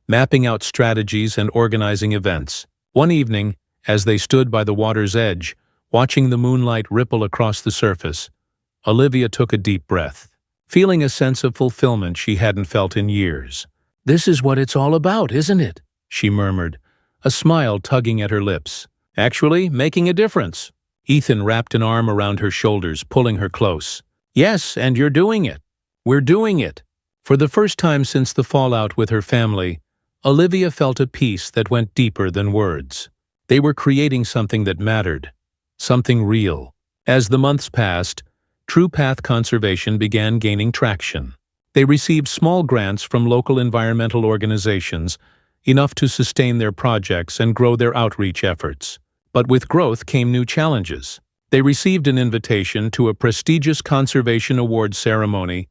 mapping out strategies and organizing events. One evening, as they stood by the water's edge, watching the moonlight ripple across the surface, Olivia took a deep breath, feeling a sense of fulfillment she hadn't felt in years. "This is what it's all about, isn't it?" she murmured, a smile tugging at her lips. "Actually, making a difference." Ethan wrapped an arm around her shoulders, pulling her close. "Yes, and you're doing it. We're doing it." For the first time since the fallout with her family, Olivia felt a peace that went deeper than words. They were creating something that mattered, something real. As the months passed, True Path Conservation began gaining traction. They received small grants from local environmental organizations, enough to sustain their projects and grow their outreach efforts. But with growth came new challenges. They received an invitation to a prestigious conservation awards ceremony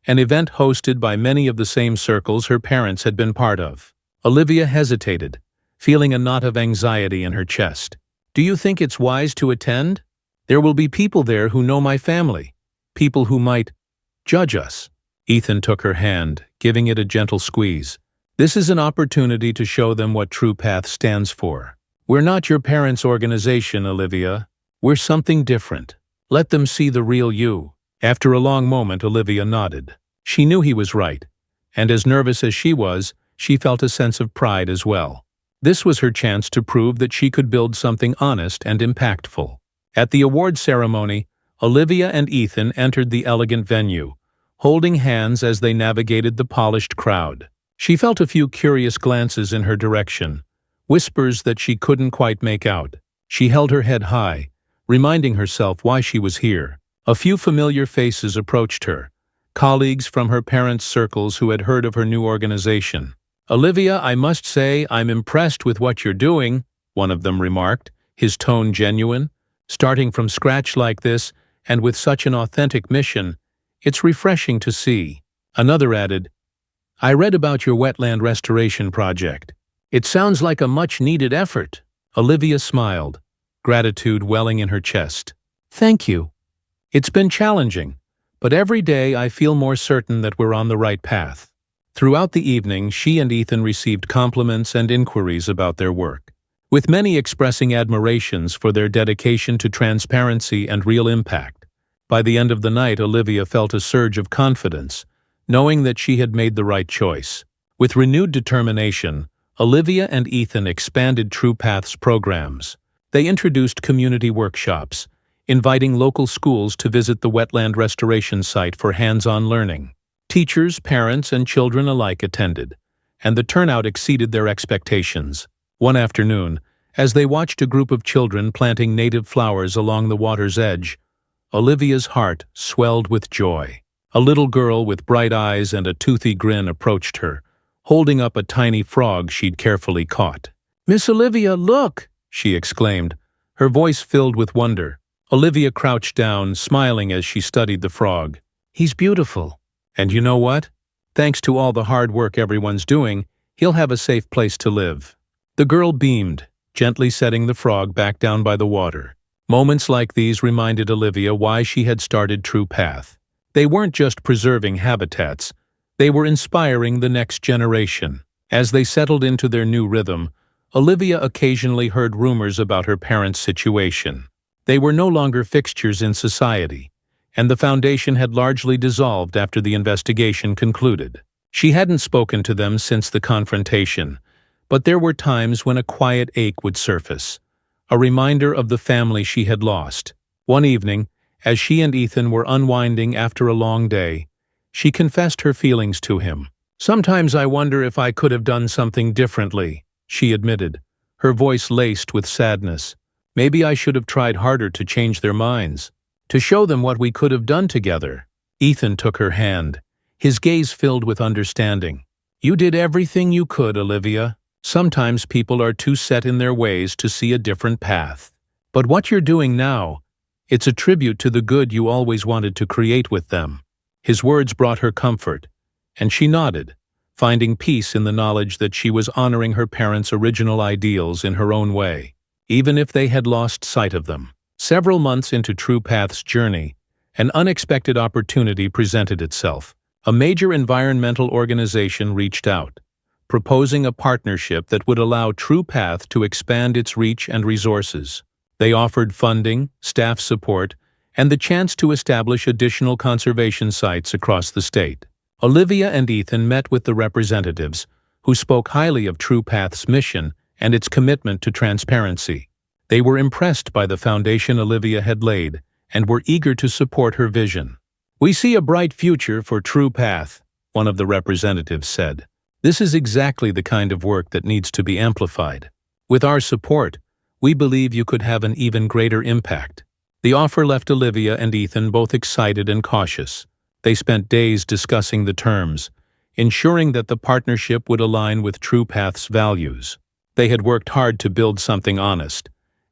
an event hosted by many of the same circles her parents had been part of. Olivia hesitated, feeling a knot of anxiety in her chest. "Do you think it's wise to attend? There will be people there who know my family, people who might judge us." Ethan took her hand, giving it a gentle squeeze. "This is an opportunity to show them what True Path stands for. We're not your parents' organization, Olivia. We're something different. Let them see the real you." After a long moment, Olivia nodded. She knew he was right, and as nervous as she was, she felt a sense of pride as well. This was her chance to prove that she could build something honest and impactful. At the award ceremony, Olivia and Ethan entered the elegant venue, holding hands as they navigated the polished crowd. She felt a few curious glances in her direction, whispers that she couldn't quite make out. She held her head high, reminding herself why she was here. A few familiar faces approached her, colleagues from her parents' circles who had heard of her new organization. "Olivia, I must say I'm impressed with what you're doing," one of them remarked, his tone genuine. "Starting from scratch like this, and with such an authentic mission, it's refreshing to see." Another added, "I read about your wetland restoration project. It sounds like a much-needed effort." Olivia smiled, gratitude welling in her chest. "Thank you. It's been challenging, but every day I feel more certain that we're on the right path." Throughout the evening, she and Ethan received compliments and inquiries about their work, with many expressing admirations for their dedication to transparency and real impact. By the end of the night, Olivia felt a surge of confidence, knowing that she had made the right choice. With renewed determination, Olivia and Ethan expanded True Path's programs. They introduced community workshops, inviting local schools to visit the wetland restoration site for hands-on learning. Teachers, parents, and children alike attended, and the turnout exceeded their expectations. One afternoon, as they watched a group of children planting native flowers along the water's edge, Olivia's heart swelled with joy. A little girl with bright eyes and a toothy grin approached her, holding up a tiny frog she'd carefully caught. "Miss Olivia, look!" she exclaimed, her voice filled with wonder. Olivia crouched down, smiling as she studied the frog. "He's beautiful. And you know what? Thanks to all the hard work everyone's doing, he'll have a safe place to live." The girl beamed, gently setting the frog back down by the water. Moments like these reminded Olivia why she had started True Path. They weren't just preserving habitats, they were inspiring the next generation. As they settled into their new rhythm, Olivia occasionally heard rumors about her parents' situation. They were no longer fixtures in society, and the foundation had largely dissolved after the investigation concluded. She hadn't spoken to them since the confrontation, but there were times when a quiet ache would surface, a reminder of the family she had lost. One evening, as she and Ethan were unwinding after a long day, she confessed her feelings to him. "Sometimes I wonder if I could have done something differently," she admitted, her voice laced with sadness. "Maybe I should have tried harder to change their minds, to show them what we could have done together." Ethan took her hand, his gaze filled with understanding. "You did everything you could, Olivia. Sometimes people are too set in their ways to see a different path. But what you're doing now, it's a tribute to the good you always wanted to create with them." His words brought her comfort, and she nodded, finding peace in the knowledge that she was honoring her parents' original ideals in her own way, even if they had lost sight of them. Several months into True Path's journey, an unexpected opportunity presented itself. A major environmental organization reached out, proposing a partnership that would allow True Path to expand its reach and resources. They offered funding, staff support, and the chance to establish additional conservation sites across the state. Olivia and Ethan met with the representatives, who spoke highly of True Path's mission and its commitment to transparency. They were impressed by the foundation Olivia had laid and were eager to support her vision. "We see a bright future for True Path," one of the representatives said. "This is exactly the kind of work that needs to be amplified. With our support, we believe you could have an even greater impact." The offer left Olivia and Ethan both excited and cautious. They spent days discussing the terms, ensuring that the partnership would align with True Path's values. They had worked hard to build something honest,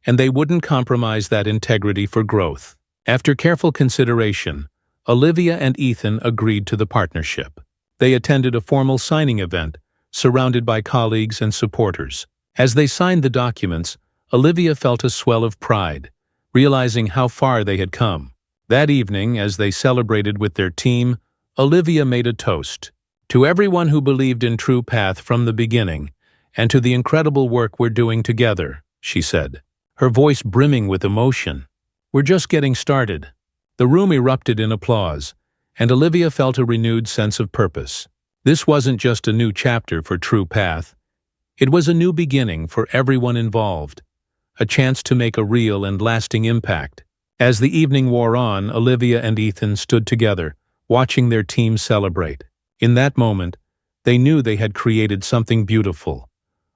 and they wouldn't compromise that integrity for growth. After careful consideration, Olivia and Ethan agreed to the partnership. They attended a formal signing event, surrounded by colleagues and supporters. As they signed the documents, Olivia felt a swell of pride, realizing how far they had come. That evening, as they celebrated with their team, Olivia made a toast. "To everyone who believed in True Path from the beginning, and to the incredible work we're doing together," she said, her voice brimming with emotion. "We're just getting started." The room erupted in applause, and Olivia felt a renewed sense of purpose. This wasn't just a new chapter for True Path. It was a new beginning for everyone involved, a chance to make a real and lasting impact. As the evening wore on, Olivia and Ethan stood together, watching their team celebrate. In that moment, they knew they had created something beautiful,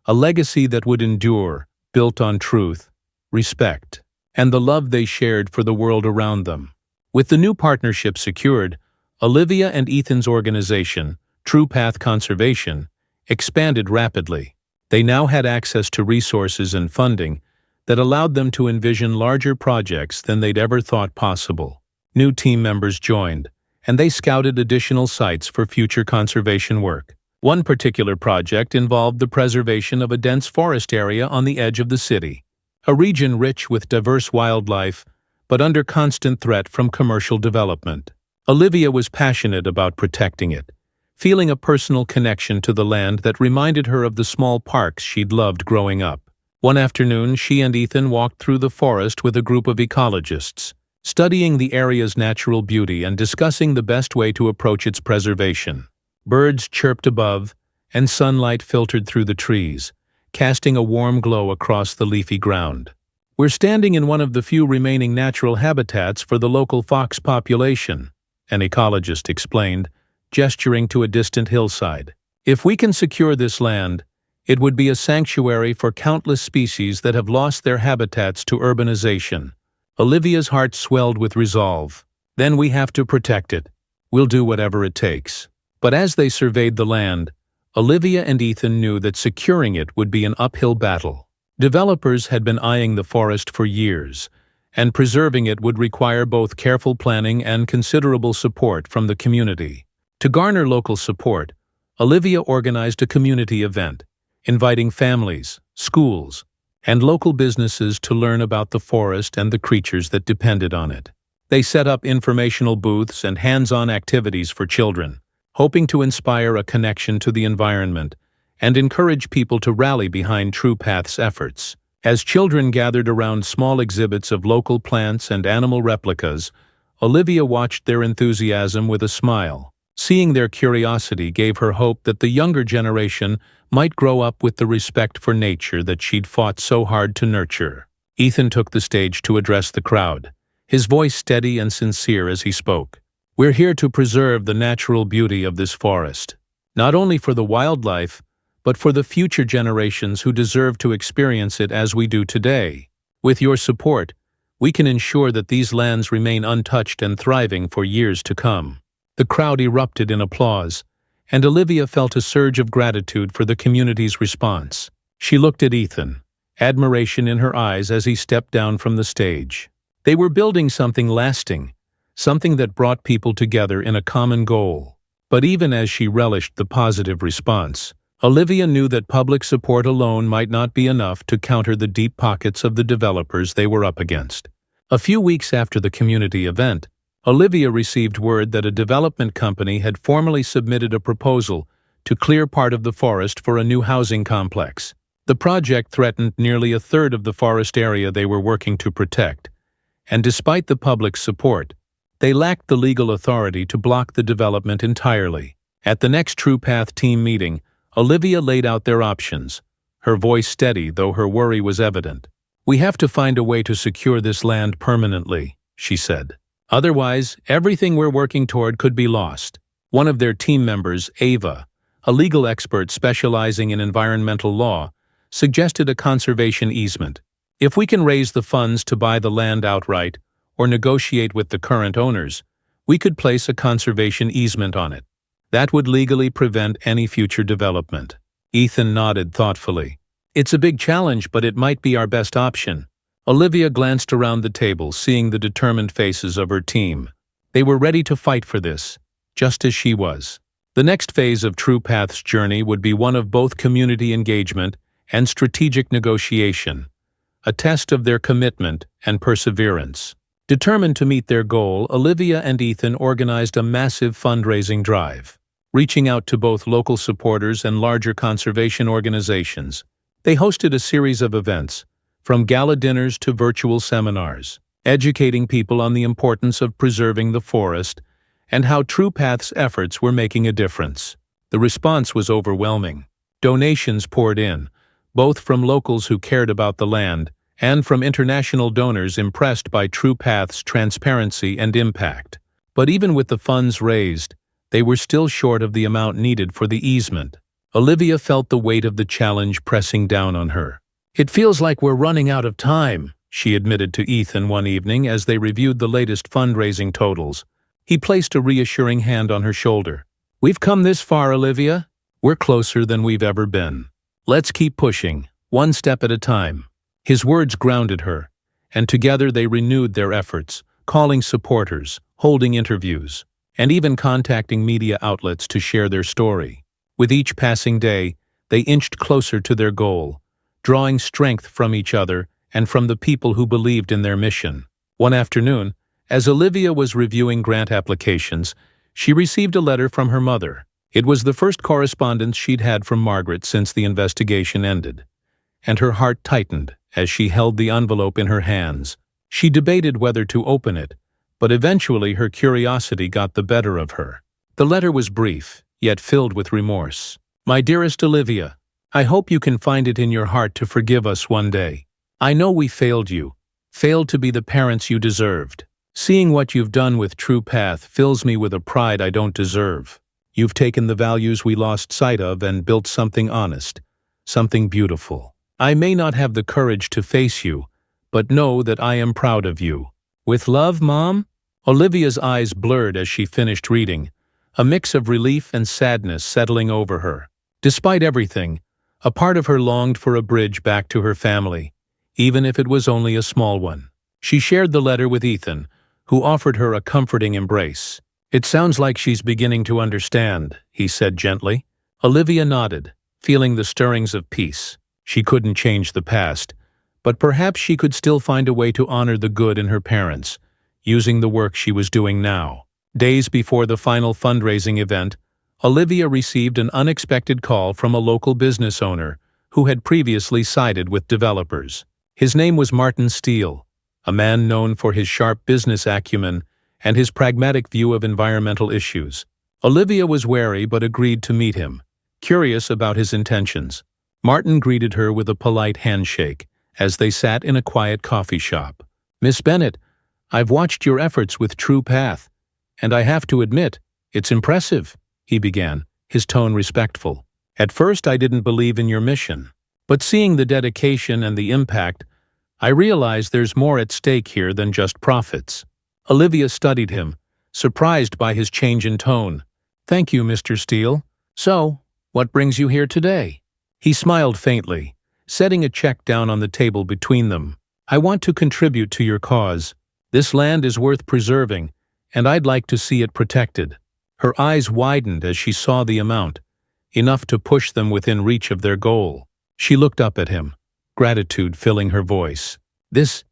a legacy that would endure, built on truth, respect, and the love they shared for the world around them. With the new partnership secured, Olivia and Ethan's organization, True Path Conservation, expanded rapidly. They now had access to resources and funding that allowed them to envision larger projects than they'd ever thought possible. New team members joined, and they scouted additional sites for future conservation work. One particular project involved the preservation of a dense forest area on the edge of the city, a region rich with diverse wildlife, but under constant threat from commercial development. Olivia was passionate about protecting it, feeling a personal connection to the land that reminded her of the small parks she'd loved growing up. One afternoon, she and Ethan walked through the forest with a group of ecologists, studying the area's natural beauty and discussing the best way to approach its preservation. Birds chirped above, and sunlight filtered through the trees, casting a warm glow across the leafy ground. "We're standing in one of the few remaining natural habitats for the local fox population," an ecologist explained, gesturing to a distant hillside. "If we can secure this land, it would be a sanctuary for countless species that have lost their habitats to urbanization." Olivia's heart swelled with resolve. "Then we have to protect it. We'll do whatever it takes." But as they surveyed the land, Olivia and Ethan knew that securing it would be an uphill battle. Developers had been eyeing the forest for years, and preserving it would require both careful planning and considerable support from the community. To garner local support, Olivia organized a community event, inviting families, schools, and local businesses to learn about the forest and the creatures that depended on it. They set up informational booths and hands-on activities for children, hoping to inspire a connection to the environment and encourage people to rally behind True Path's efforts. As children gathered around small exhibits of local plants and animal replicas, Olivia watched their enthusiasm with a smile. Seeing their curiosity gave her hope that the younger generation might grow up with the respect for nature that she'd fought so hard to nurture. Ethan took the stage to address the crowd, his voice steady and sincere as he spoke. "We're here to preserve the natural beauty of this forest, not only for the wildlife, but for the future generations who deserve to experience it as we do today. With your support, we can ensure that these lands remain untouched and thriving for years to come." The crowd erupted in applause, and Olivia felt a surge of gratitude for the community's response. She looked at Ethan, admiration in her eyes as he stepped down from the stage. They were building something lasting, something that brought people together in a common goal. But even as she relished the positive response, Olivia knew that public support alone might not be enough to counter the deep pockets of the developers they were up against. A few weeks after the community event, Olivia received word that a development company had formally submitted a proposal to clear part of the forest for a new housing complex. The project threatened nearly a third of the forest area they were working to protect, and despite the public's support, they lacked the legal authority to block the development entirely. At the next True Path team meeting, Olivia laid out their options, her voice steady though her worry was evident. "We have to find a way to secure this land permanently," she said. "Otherwise, everything we're working toward could be lost." One of their team members, Ava, a legal expert specializing in environmental law, suggested a conservation easement. "If we can raise the funds to buy the land outright or negotiate with the current owners, we could place a conservation easement on it. That would legally prevent any future development." Ethan nodded thoughtfully. "It's a big challenge, but it might be our best option." Olivia glanced around the table, seeing the determined faces of her team. They were ready to fight for this, just as she was. The next phase of True Path's journey would be one of both community engagement and strategic negotiation, a test of their commitment and perseverance. Determined to meet their goal, Olivia and Ethan organized a massive fundraising drive. Reaching out to both local supporters and larger conservation organizations, they hosted a series of events, from gala dinners to virtual seminars, educating people on the importance of preserving the forest and how True Path's efforts were making a difference. The response was overwhelming. Donations poured in, both from locals who cared about the land and from international donors impressed by True Path's transparency and impact. But even with the funds raised, they were still short of the amount needed for the easement. Olivia felt the weight of the challenge pressing down on her. "It feels like we're running out of time," she admitted to Ethan one evening as they reviewed the latest fundraising totals. He placed a reassuring hand on her shoulder. "We've come this far, Olivia. We're closer than we've ever been. Let's keep pushing, one step at a time." His words grounded her, and together they renewed their efforts, calling supporters, holding interviews, and even contacting media outlets to share their story. With each passing day, they inched closer to their goal, drawing strength from each other and from the people who believed in their mission. One afternoon, as Olivia was reviewing grant applications, she received a letter from her mother. It was the first correspondence she'd had from Margaret since the investigation ended, and her heart tightened as she held the envelope in her hands. She debated whether to open it, but eventually her curiosity got the better of her. The letter was brief, yet filled with remorse. "My dearest Olivia, I hope you can find it in your heart to forgive us one day. I know we failed you, failed to be the parents you deserved. Seeing what you've done with True Path fills me with a pride I don't deserve. You've taken the values we lost sight of and built something honest, something beautiful. I may not have the courage to face you, but know that I am proud of you. With love, Mom?" Olivia's eyes blurred as she finished reading, a mix of relief and sadness settling over her. Despite everything, a part of her longed for a bridge back to her family, even if it was only a small one. She shared the letter with Ethan, who offered her a comforting embrace. "It sounds like she's beginning to understand," he said gently. Olivia nodded, feeling the stirrings of peace. She couldn't change the past, but perhaps she could still find a way to honor the good in her parents, using the work she was doing now. Days before the final fundraising event, Olivia received an unexpected call from a local business owner who had previously sided with developers. His name was Martin Steele, a man known for his sharp business acumen and his pragmatic view of environmental issues. Olivia was wary but agreed to meet him, curious about his intentions. Martin greeted her with a polite handshake as they sat in a quiet coffee shop. "Miss Bennett, I've watched your efforts with True Path, and I have to admit, it's impressive," he began, his tone respectful. "At first I didn't believe in your mission, but seeing the dedication and the impact, I realize there's more at stake here than just profits." Olivia studied him, surprised by his change in tone. "Thank you, Mr. Steele. So, what brings you here today?" He smiled faintly, setting a check down on the table between them. "I want to contribute to your cause. This land is worth preserving, and I'd like to see it protected." Her eyes widened as she saw the amount, enough to push them within reach of their goal. She looked up at him, gratitude filling her voice. This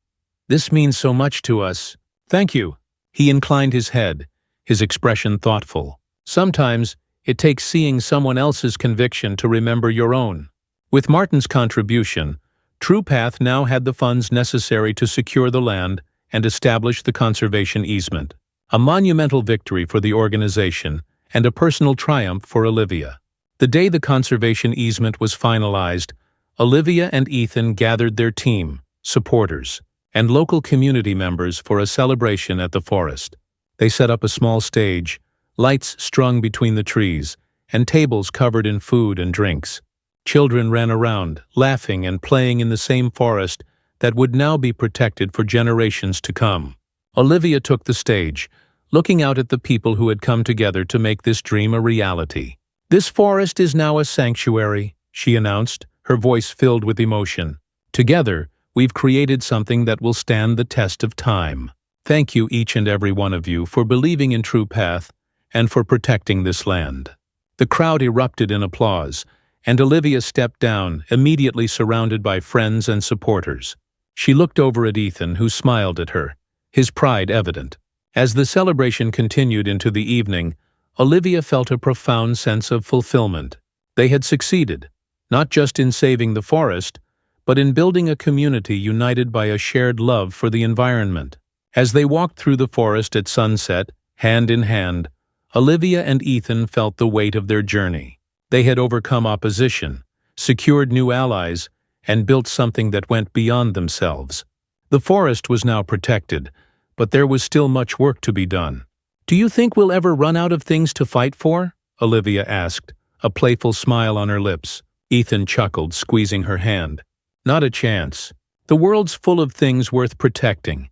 means so much to us." "Thank you." He inclined his head, his expression thoughtful. "Sometimes it takes seeing someone else's conviction to remember your own." With Martin's contribution, True Path now had the funds necessary to secure the land and establish the conservation easement. A monumental victory for the organization and a personal triumph for Olivia. The day the conservation easement was finalized, Olivia and Ethan gathered their team, supporters, and local community members for a celebration at the forest. They set up a small stage, lights strung between the trees, and tables covered in food and drinks. Children ran around, laughing and playing in the same forest that would now be protected for generations to come. Olivia took the stage, looking out at the people who had come together to make this dream a reality. "This forest is now a sanctuary," she announced, her voice filled with emotion. "Together, we've created something that will stand the test of time." Thank you each and every one of you for believing in True Path and for protecting this land." The crowd erupted in applause, and Olivia stepped down, immediately surrounded by friends and supporters. She looked over at Ethan, who smiled at her, his pride evident. As the celebration continued into the evening, Olivia felt a profound sense of fulfillment. They had succeeded, not just in saving the forest, but in building a community united by a shared love for the environment. As they walked through the forest at sunset, hand in hand, Olivia and Ethan felt the weight of their journey. They had overcome opposition, secured new allies, and built something that went beyond themselves. The forest was now protected, but there was still much work to be done. "Do you think we'll ever run out of things to fight for?" Olivia asked, a playful smile on her lips. Ethan chuckled, squeezing her hand. "Not a chance. The world's full of things worth protecting,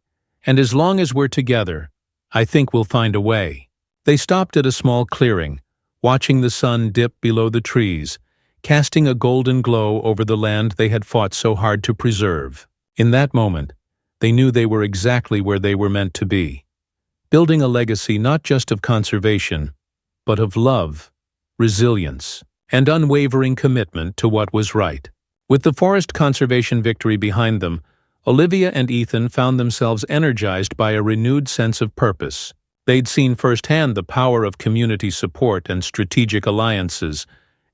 and as long as we're together, I think we'll find a way." They stopped at a small clearing, watching the sun dip below the trees, casting a golden glow over the land they had fought so hard to preserve. In that moment, they knew they were exactly where they were meant to be, building a legacy not just of conservation, but of love, resilience, and unwavering commitment to what was right. With the forest conservation victory behind them, Olivia and Ethan found themselves energized by a renewed sense of purpose. They'd seen firsthand the power of community support and strategic alliances,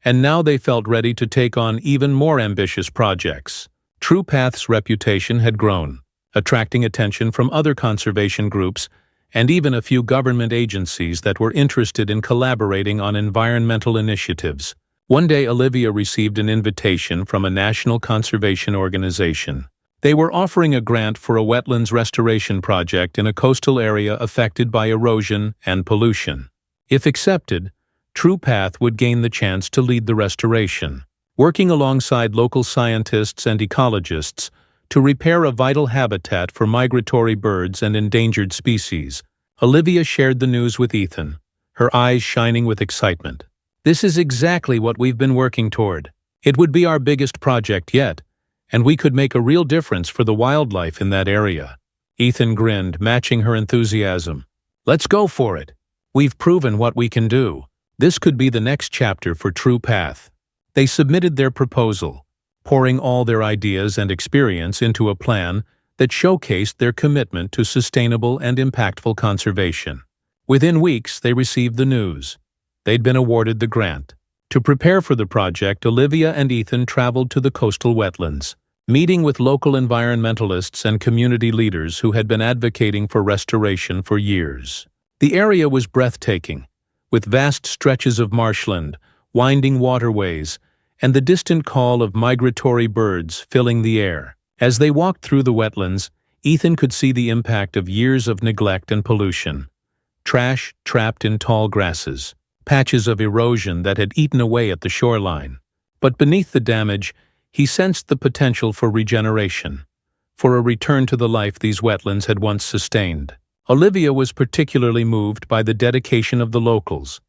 and now they felt ready to take on even more ambitious projects. True Path's reputation had grown, attracting attention from other conservation groups and even a few government agencies that were interested in collaborating on environmental initiatives. One day, Olivia received an invitation from a national conservation organization. They were offering a grant for a wetlands restoration project in a coastal area affected by erosion and pollution. If accepted, True Path would gain the chance to lead the restoration, working alongside local scientists and ecologists to repair a vital habitat for migratory birds and endangered species. Olivia shared the news with Ethan, her eyes shining with excitement. "This is exactly what we've been working toward. It would be our biggest project yet, and we could make a real difference for the wildlife in that area." Ethan grinned, matching her enthusiasm. "Let's go for it. We've proven what we can do. This could be the next chapter for True Path." They submitted their proposal, pouring all their ideas and experience into a plan that showcased their commitment to sustainable and impactful conservation. Within weeks, they received the news. They'd been awarded the grant. To prepare for the project, Olivia and Ethan traveled to the coastal wetlands, meeting with local environmentalists and community leaders who had been advocating for restoration for years. The area was breathtaking, with vast stretches of marshland, winding waterways, and the distant call of migratory birds filling the air. As they walked through the wetlands, Ethan could see the impact of years of neglect and pollution. Trash trapped in tall grasses, patches of erosion that had eaten away at the shoreline. But beneath the damage, he sensed the potential for regeneration, for a return to the life these wetlands had once sustained. Olivia was particularly moved by the dedication of the locals,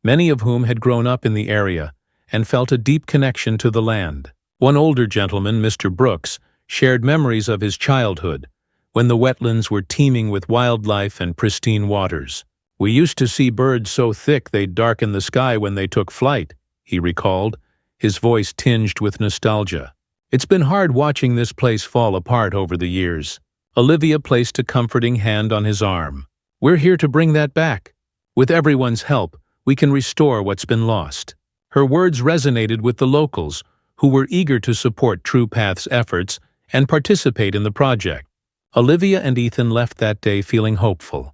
many of whom had grown up in the area and felt a deep connection to the land. One older gentleman, Mr. Brooks, shared memories of his childhood, when the wetlands were teeming with wildlife and pristine waters. "We used to see birds so thick they'd darken the sky when they took flight," he recalled, his voice tinged with nostalgia. "It's been hard watching this place fall apart over the years." Olivia placed a comforting hand on his arm. "We're here to bring that back. With everyone's help, we can restore what's been lost." Her words resonated with the locals, who were eager to support True Path's efforts and participate in the project. Olivia and Ethan left that day feeling hopeful,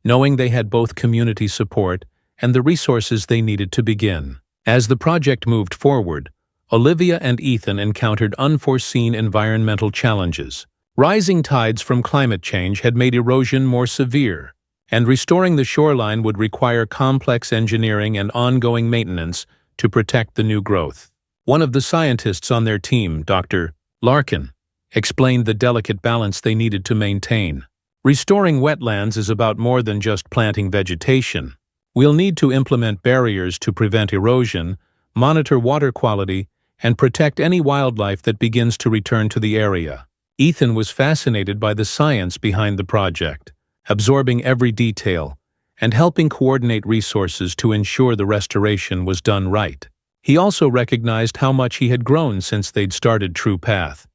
knowing they had both community support and the resources they needed to begin. As the project moved forward, Olivia and Ethan encountered unforeseen environmental challenges. Rising tides from climate change had made erosion more severe, and restoring the shoreline would require complex engineering and ongoing maintenance to protect the new growth. One of the scientists on their team, Dr. Larkin, explained the delicate balance they needed to maintain. "Restoring wetlands is about more than just planting vegetation. We'll need to implement barriers to prevent erosion, monitor water quality, and protect any wildlife that begins to return to the area." Ethan was fascinated by the science behind the project, absorbing every detail and helping coordinate resources to ensure the restoration was done right. He also recognized how much he had grown since they'd started True Path.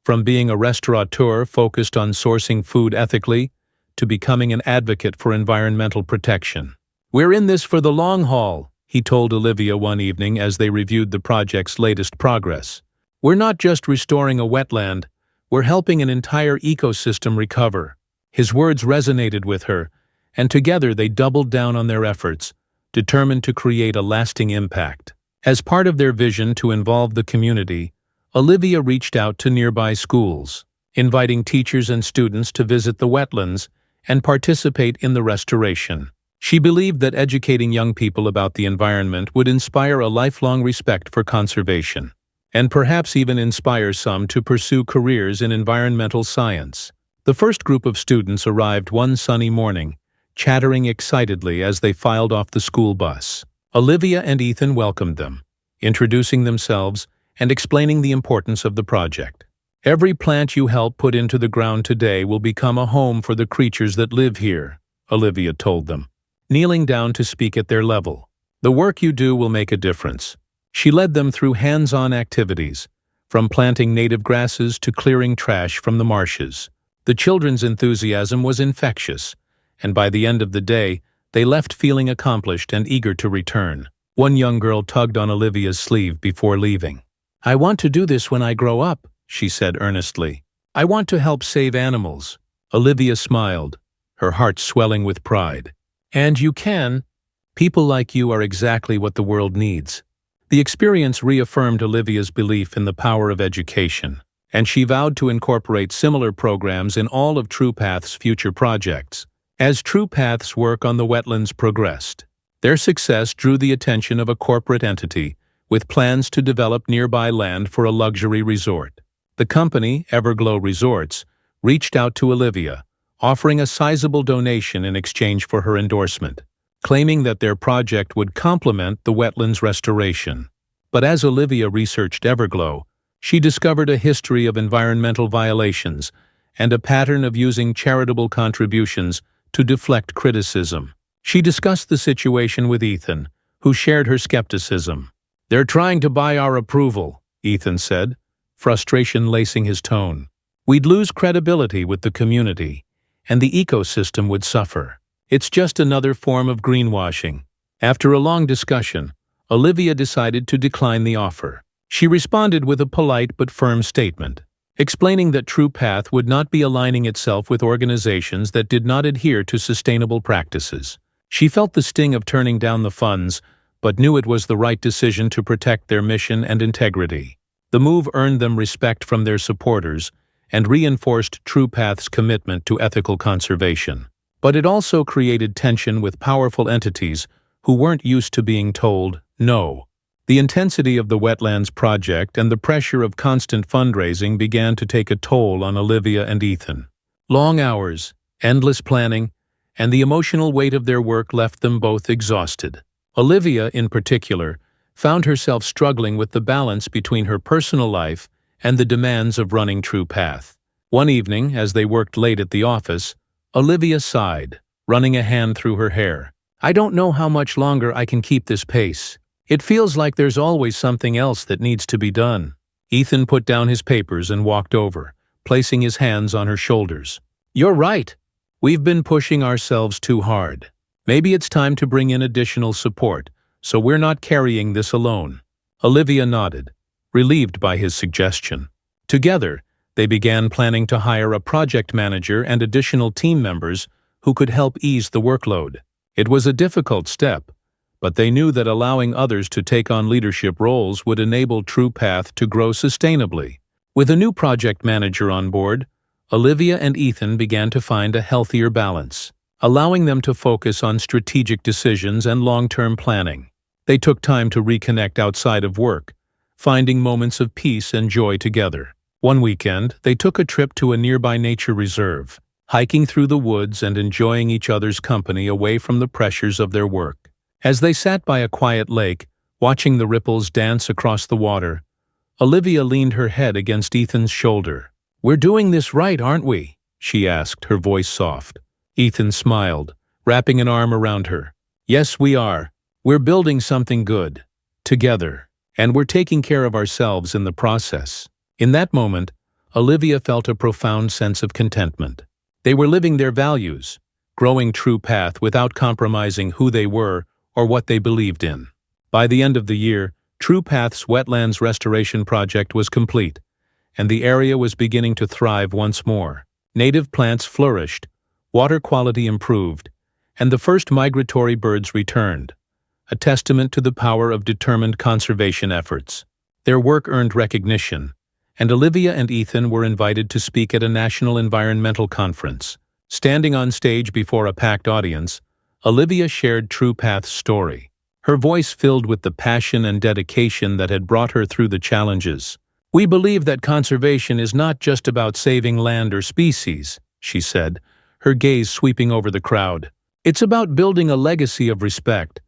From being a restaurateur focused on sourcing food ethically to becoming an advocate for environmental protection. "We're in this for the long haul," he told Olivia one evening as they reviewed the project's latest progress. "We're not just restoring a wetland, we're helping an entire ecosystem recover." His words resonated with her, and together they doubled down on their efforts, determined to create a lasting impact. As part of their vision to involve the community, Olivia reached out to nearby schools, inviting teachers and students to visit the wetlands and participate in the restoration. She believed that educating young people about the environment would inspire a lifelong respect for conservation, and perhaps even inspire some to pursue careers in environmental science. The first group of students arrived one sunny morning, chattering excitedly as they filed off the school bus. Olivia and Ethan welcomed them, introducing themselves and explaining the importance of the project. "Every plant you help put into the ground today will become a home for the creatures that live here," Olivia told them, kneeling down to speak at their level. "The work you do will make a difference." She led them through hands-on activities, from planting native grasses to clearing trash from the marshes. The children's enthusiasm was infectious, and by the end of the day, they left feeling accomplished and eager to return. One young girl tugged on Olivia's sleeve before leaving. "I want to do this when I grow up," she said earnestly. "I want to help save animals." Olivia smiled, her heart swelling with pride. "And you can. People like you are exactly what the world needs." The experience reaffirmed Olivia's belief in the power of education, and she vowed to incorporate similar programs in all of True Path's future projects. As True Path's work on the wetlands progressed, their success drew the attention of a corporate entity with plans to develop nearby land for a luxury resort. The company, Everglow Resorts, reached out to Olivia, offering a sizable donation in exchange for her endorsement, claiming that their project would complement the wetlands restoration. But as Olivia researched Everglow, she discovered a history of environmental violations and a pattern of using charitable contributions to deflect criticism. She discussed the situation with Ethan, who shared her skepticism. "They're trying to buy our approval," Ethan said, frustration lacing his tone. "We'd lose credibility with the community, and the ecosystem would suffer. It's just another form of greenwashing." After a long discussion, Olivia decided to decline the offer. She responded with a polite but firm statement, explaining that True Path would not be aligning itself with organizations that did not adhere to sustainable practices. She felt the sting of turning down the funds, but knew it was the right decision to protect their mission and integrity. The move earned them respect from their supporters and reinforced True Path's commitment to ethical conservation. But it also created tension with powerful entities who weren't used to being told no. The intensity of the wetlands project and the pressure of constant fundraising began to take a toll on Olivia and Ethan. Long hours, endless planning, and the emotional weight of their work left them both exhausted. Olivia, in particular, found herself struggling with the balance between her personal life and the demands of running True Path. One evening, as they worked late at the office, Olivia sighed, running a hand through her hair. "I don't know how much longer I can keep this pace. It feels like there's always something else that needs to be done." Ethan put down his papers and walked over, placing his hands on her shoulders. "You're right. We've been pushing ourselves too hard. Maybe it's time to bring in additional support, so we're not carrying this alone." Olivia nodded, relieved by his suggestion. Together, they began planning to hire a project manager and additional team members who could help ease the workload. It was a difficult step, but they knew that allowing others to take on leadership roles would enable True Path to grow sustainably. With a new project manager on board, Olivia and Ethan began to find a healthier balance, allowing them to focus on strategic decisions and long-term planning. They took time to reconnect outside of work, finding moments of peace and joy together. One weekend, they took a trip to a nearby nature reserve, hiking through the woods and enjoying each other's company away from the pressures of their work. As they sat by a quiet lake, watching the ripples dance across the water, Olivia leaned her head against Ethan's shoulder. "We're doing this right, aren't we?" she asked, her voice soft. Ethan smiled, wrapping an arm around her. Yes, we are. We're building something good. Together. And we're taking care of ourselves in the process. In that moment, Olivia felt a profound sense of contentment. They were living their values, growing true path without compromising who they were or what they believed in. By the end of the year, True Path's wetlands restoration project was complete, and the area was beginning to thrive once more. Native plants flourished, water quality improved, and the first migratory birds returned, a testament to the power of determined conservation efforts. Their work earned recognition, and Olivia and Ethan were invited to speak at a national environmental conference. Standing on stage before a packed audience, Olivia shared True Path's story, her voice filled with the passion and dedication that had brought her through the challenges. "We believe that conservation is not just about saving land or species," she said, her gaze sweeping over the crowd. "It's about building a legacy of respect,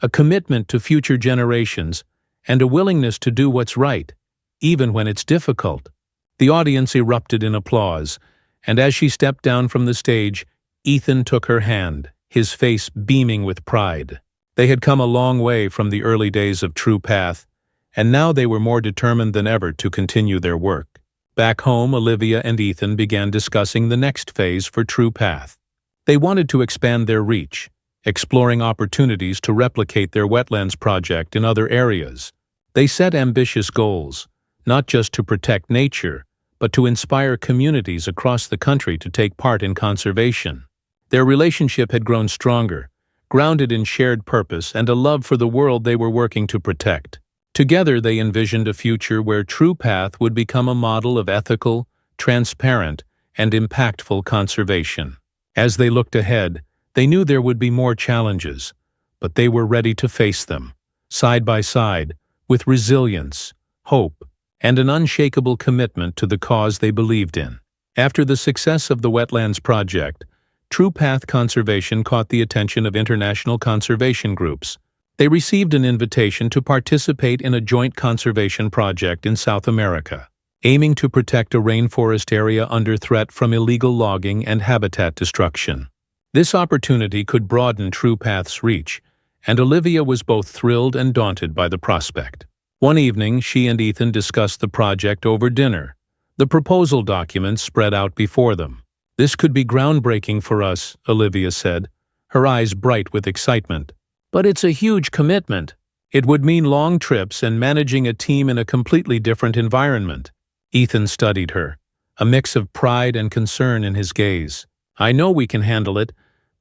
a commitment to future generations, and a willingness to do what's right, even when it's difficult." The audience erupted in applause, and as she stepped down from the stage, Ethan took her hand, his face beaming with pride. They had come a long way from the early days of True Path, and now they were more determined than ever to continue their work. Back home, Olivia and Ethan began discussing the next phase for True Path. They wanted to expand their reach, exploring opportunities to replicate their wetlands project in other areas. They set ambitious goals, not just to protect nature, but to inspire communities across the country to take part in conservation. Their relationship had grown stronger, grounded in shared purpose and a love for the world they were working to protect. Together they envisioned a future where True Path would become a model of ethical, transparent, and impactful conservation. As they looked ahead, they knew there would be more challenges, but they were ready to face them, side by side, with resilience, hope, and an unshakable commitment to the cause they believed in. After the success of the Wetlands Project, True Path Conservation caught the attention of international conservation groups. They received an invitation to participate in a joint conservation project in South America, aiming to protect a rainforest area under threat from illegal logging and habitat destruction. This opportunity could broaden True Path's reach, and Olivia was both thrilled and daunted by the prospect. One evening, she and Ethan discussed the project over dinner. The proposal documents spread out before them. "This could be groundbreaking for us," Olivia said, her eyes bright with excitement. "But it's a huge commitment. It would mean long trips and managing a team in a completely different environment." Ethan studied her, a mix of pride and concern in his gaze. "I know we can handle it,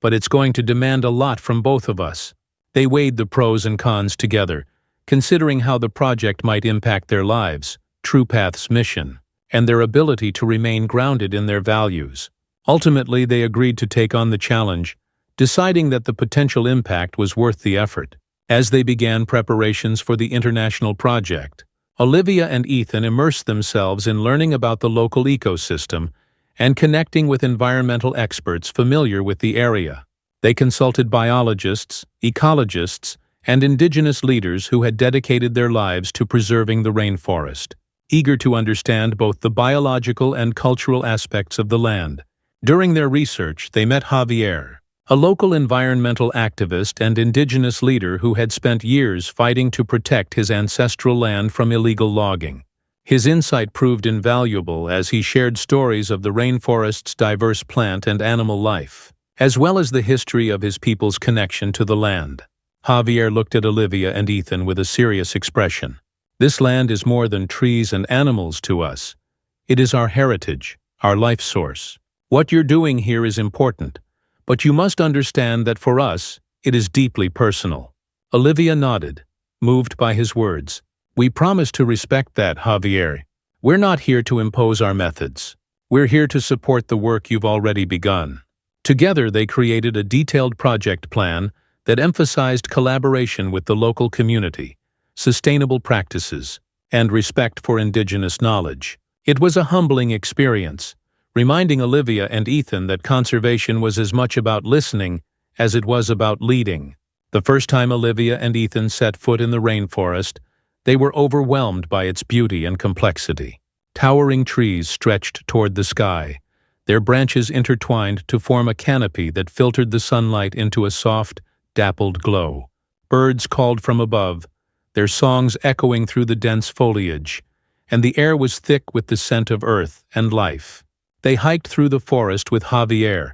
but it's going to demand a lot from both of us." They weighed the pros and cons together, considering how the project might impact their lives, True Path's mission, and their ability to remain grounded in their values. Ultimately, they agreed to take on the challenge, deciding that the potential impact was worth the effort. As they began preparations for the international project, Olivia and Ethan immersed themselves in learning about the local ecosystem and connecting with environmental experts familiar with the area. They consulted biologists, ecologists, and indigenous leaders who had dedicated their lives to preserving the rainforest, eager to understand both the biological and cultural aspects of the land. During their research, they met Javier, a local environmental activist and indigenous leader who had spent years fighting to protect his ancestral land from illegal logging. His insight proved invaluable as he shared stories of the rainforest's diverse plant and animal life, as well as the history of his people's connection to the land. Javier looked at Olivia and Ethan with a serious expression. "This land is more than trees and animals to us. It is our heritage, our life source. What you're doing here is important, but you must understand that for us, it is deeply personal." Olivia nodded, moved by his words. "We promise to respect that, Javier. We're not here to impose our methods. We're here to support the work you've already begun." Together, they created a detailed project plan that emphasized collaboration with the local community, sustainable practices, and respect for indigenous knowledge. It was a humbling experience, reminding Olivia and Ethan that conservation was as much about listening as it was about leading. The first time Olivia and Ethan set foot in the rainforest, they were overwhelmed by its beauty and complexity. Towering trees stretched toward the sky, Their branches intertwined to form a canopy that filtered the sunlight into a soft, dappled glow. Birds called from above, their songs echoing through the dense foliage, and the air was thick with the scent of earth and life. They hiked through the forest with Javier,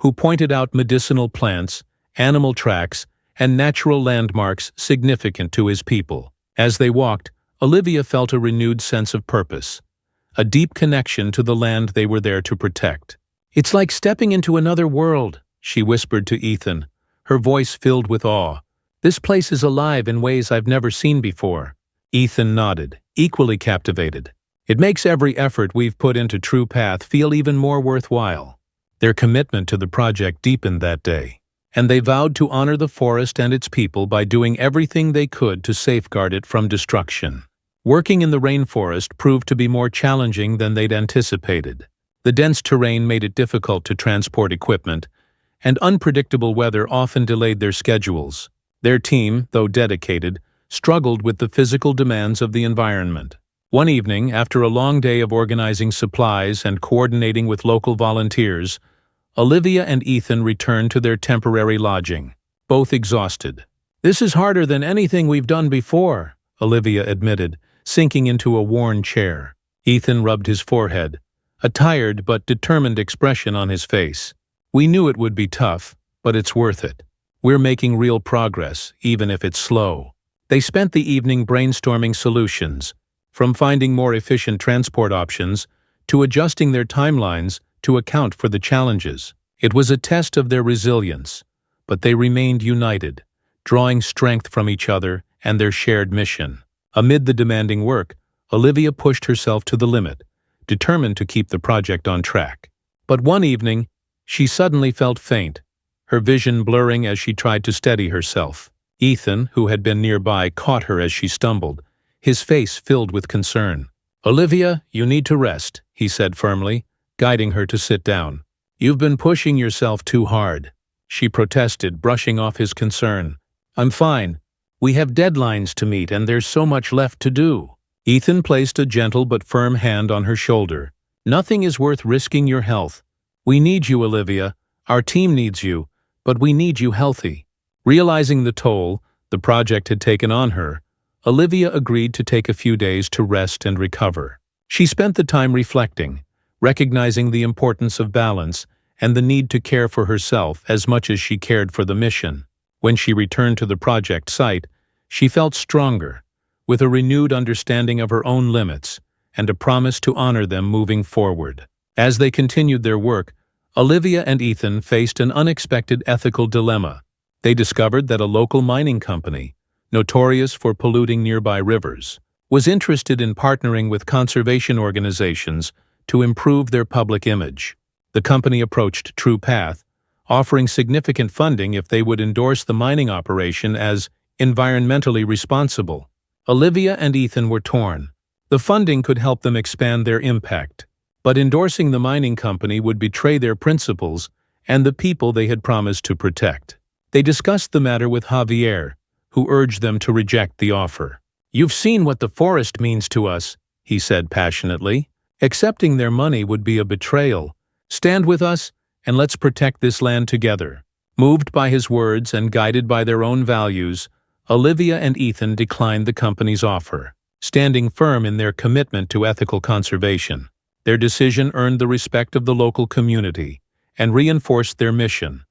who pointed out medicinal plants, animal tracks, and natural landmarks significant to his people. As they walked, Olivia felt a renewed sense of purpose, a deep connection to the land they were there to protect. "It's like stepping into another world," she whispered to Ethan, her voice filled with awe. "This place is alive in ways I've never seen before." Ethan nodded, equally captivated. "It makes every effort we've put into True Path feel even more worthwhile." Their commitment to the project deepened that day, and they vowed to honor the forest and its people by doing everything they could to safeguard it from destruction. Working in the rainforest proved to be more challenging than they'd anticipated. The dense terrain made it difficult to transport equipment, and unpredictable weather often delayed their schedules. Their team, though dedicated, struggled with the physical demands of the environment. One evening, after a long day of organizing supplies and coordinating with local volunteers, Olivia and Ethan returned to their temporary lodging, both exhausted. "This is harder than anything we've done before," Olivia admitted, sinking into a worn chair. Ethan rubbed his forehead, a tired but determined expression on his face. "We knew it would be tough, but it's worth it. We're making real progress, even if it's slow." They spent the evening brainstorming solutions, from finding more efficient transport options to adjusting their timelines to account for the challenges. It was a test of their resilience, but they remained united, drawing strength from each other and their shared mission. Amid the demanding work, Olivia pushed herself to the limit, determined to keep the project on track. But one evening, she suddenly felt faint, her vision blurring as she tried to steady herself. Ethan, who had been nearby, caught her as she stumbled, his face filled with concern. "Olivia, you need to rest," he said firmly, guiding her to sit down. "You've been pushing yourself too hard," she protested, brushing off his concern. "I'm fine. We have deadlines to meet and there's so much left to do." Ethan placed a gentle but firm hand on her shoulder. "Nothing is worth risking your health. We need you, Olivia. Our team needs you, but we need you healthy." Realizing the toll the project had taken on her, Olivia agreed to take a few days to rest and recover. She spent the time reflecting, recognizing the importance of balance and the need to care for herself as much as she cared for the mission. When she returned to the project site, she felt stronger, with a renewed understanding of her own limits and a promise to honor them moving forward. As they continued their work, Olivia and Ethan faced an unexpected ethical dilemma. They discovered that a local mining company, notorious for polluting nearby rivers, was interested in partnering with conservation organizations to improve their public image. The company approached True Path, offering significant funding if they would endorse the mining operation as environmentally responsible. Olivia and Ethan were torn. The funding could help them expand their impact, but endorsing the mining company would betray their principles and the people they had promised to protect. They discussed the matter with Javier, who urged them to reject the offer. "You've seen what the forest means to us," he said passionately. "Accepting their money would be a betrayal. Stand with us, and let's protect this land together." Moved by his words and guided by their own values, Olivia and Ethan declined the company's offer, standing firm in their commitment to ethical conservation. Their decision earned the respect of the local community and reinforced their mission,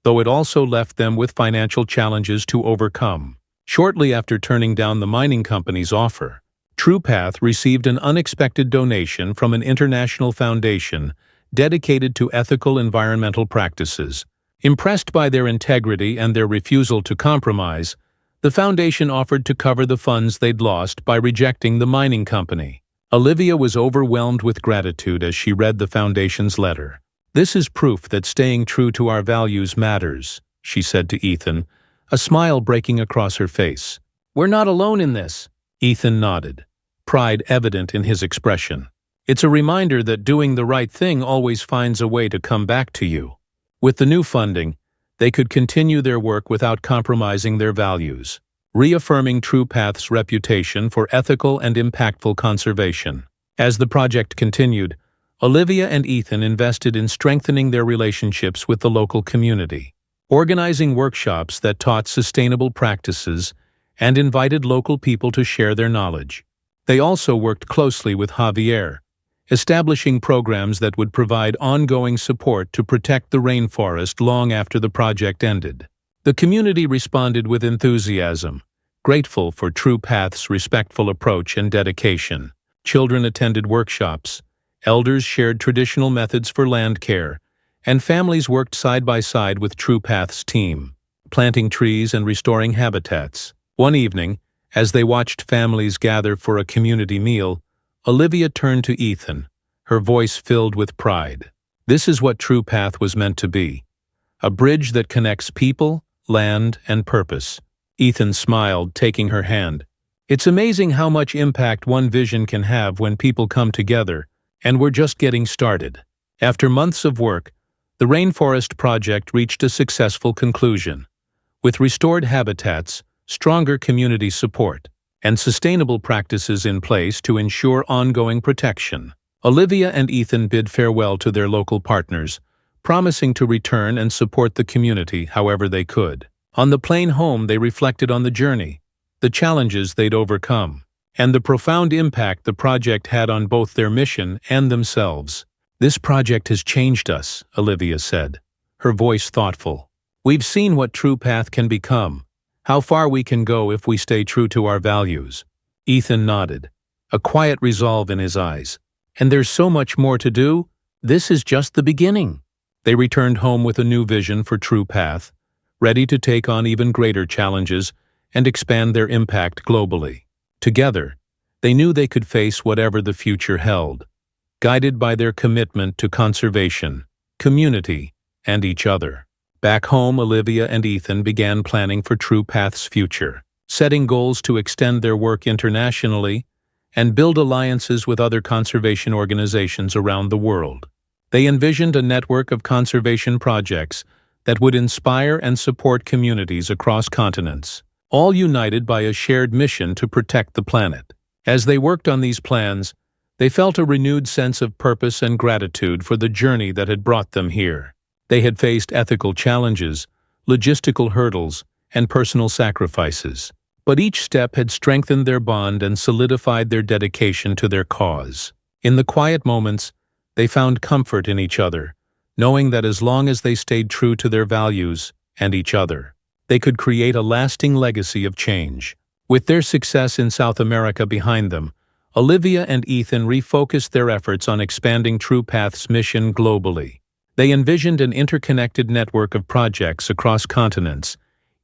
though it also left them with financial challenges to overcome. Shortly after turning down the mining company's offer, True Path received an unexpected donation from an international foundation dedicated to ethical environmental practices. Impressed by their integrity and their refusal to compromise, the foundation offered to cover the funds they'd lost by rejecting the mining company. Olivia was overwhelmed with gratitude as she read the foundation's letter. "This is proof that staying true to our values matters," she said to Ethan, a smile breaking across her face. "We're not alone in this." Ethan nodded, pride evident in his expression. "It's a reminder that doing the right thing always finds a way to come back to you." With the new funding, they could continue their work without compromising their values, reaffirming True Path's reputation for ethical and impactful conservation. As the project continued, Olivia and Ethan invested in strengthening their relationships with the local community, organizing workshops that taught sustainable practices and invited local people to share their knowledge. They also worked closely with Javier, establishing programs that would provide ongoing support to protect the rainforest long after the project ended. The community responded with enthusiasm, grateful for True Path's respectful approach and dedication. Children attended workshops, elders shared traditional methods for land care, and families worked side by side with True Path's team, planting trees and restoring habitats. One evening, as they watched families gather for a community meal, Olivia turned to Ethan, her voice filled with pride. This is what True Path was meant to be, a bridge that connects people, land, and purpose. Ethan smiled, taking her hand. It's amazing how much impact one vision can have when people come together, and we're just getting started. After months of work, the Rainforest Project reached a successful conclusion. With restored habitats, stronger community support, and sustainable practices in place to ensure ongoing protection, Olivia and Ethan bid farewell to their local partners, promising to return and support the community however they could. On the plane home, they reflected on the journey, the challenges they'd overcome, and the profound impact the project had on both their mission and themselves. "This project has changed us," Olivia said, her voice thoughtful. "We've seen what True Path can become, how far we can go if we stay true to our values." Ethan nodded, a quiet resolve in his eyes. "And there's so much more to do. This is just the beginning." They returned home with a new vision for True Path, ready to take on even greater challenges and expand their impact globally. Together, they knew they could face whatever the future held, guided by their commitment to conservation, community, and each other. Back home, Olivia and Ethan began planning for True Path's future, setting goals to extend their work internationally and build alliances with other conservation organizations around the world. They envisioned a network of conservation projects that would inspire and support communities across continents, all united by a shared mission to protect the planet. As they worked on these plans, they felt a renewed sense of purpose and gratitude for the journey that had brought them here. They had faced ethical challenges, logistical hurdles, and personal sacrifices, but each step had strengthened their bond and solidified their dedication to their cause. In the quiet moments, they found comfort in each other, knowing that as long as they stayed true to their values and each other, they could create a lasting legacy of change. With their success in South America behind them, Olivia and Ethan refocused their efforts on expanding True Path's mission globally. They envisioned an interconnected network of projects across continents,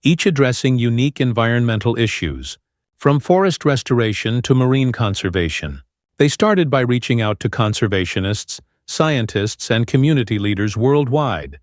each addressing unique environmental issues, from forest restoration to marine conservation. They started by reaching out to conservationists, scientists, and community leaders worldwide,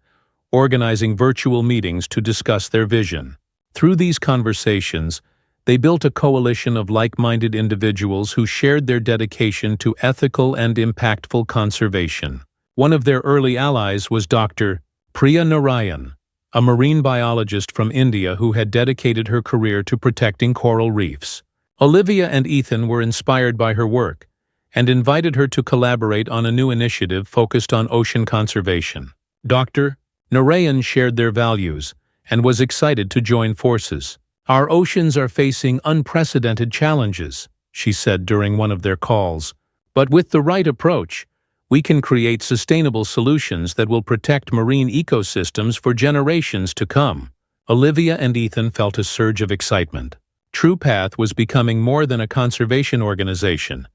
organizing virtual meetings to discuss their vision. Through these conversations, they built a coalition of like-minded individuals who shared their dedication to ethical and impactful conservation. One of their early allies was Dr. Priya Narayan, a marine biologist from India who had dedicated her career to protecting coral reefs. Olivia and Ethan were inspired by her work and invited her to collaborate on a new initiative focused on ocean conservation. Dr. Narayan shared their values and was excited to join forces. "Our oceans are facing unprecedented challenges," she said during one of their calls. "But with the right approach, we can create sustainable solutions that will protect marine ecosystems for generations to come." Olivia and Ethan felt a surge of excitement. True Path was becoming more than a conservation organization.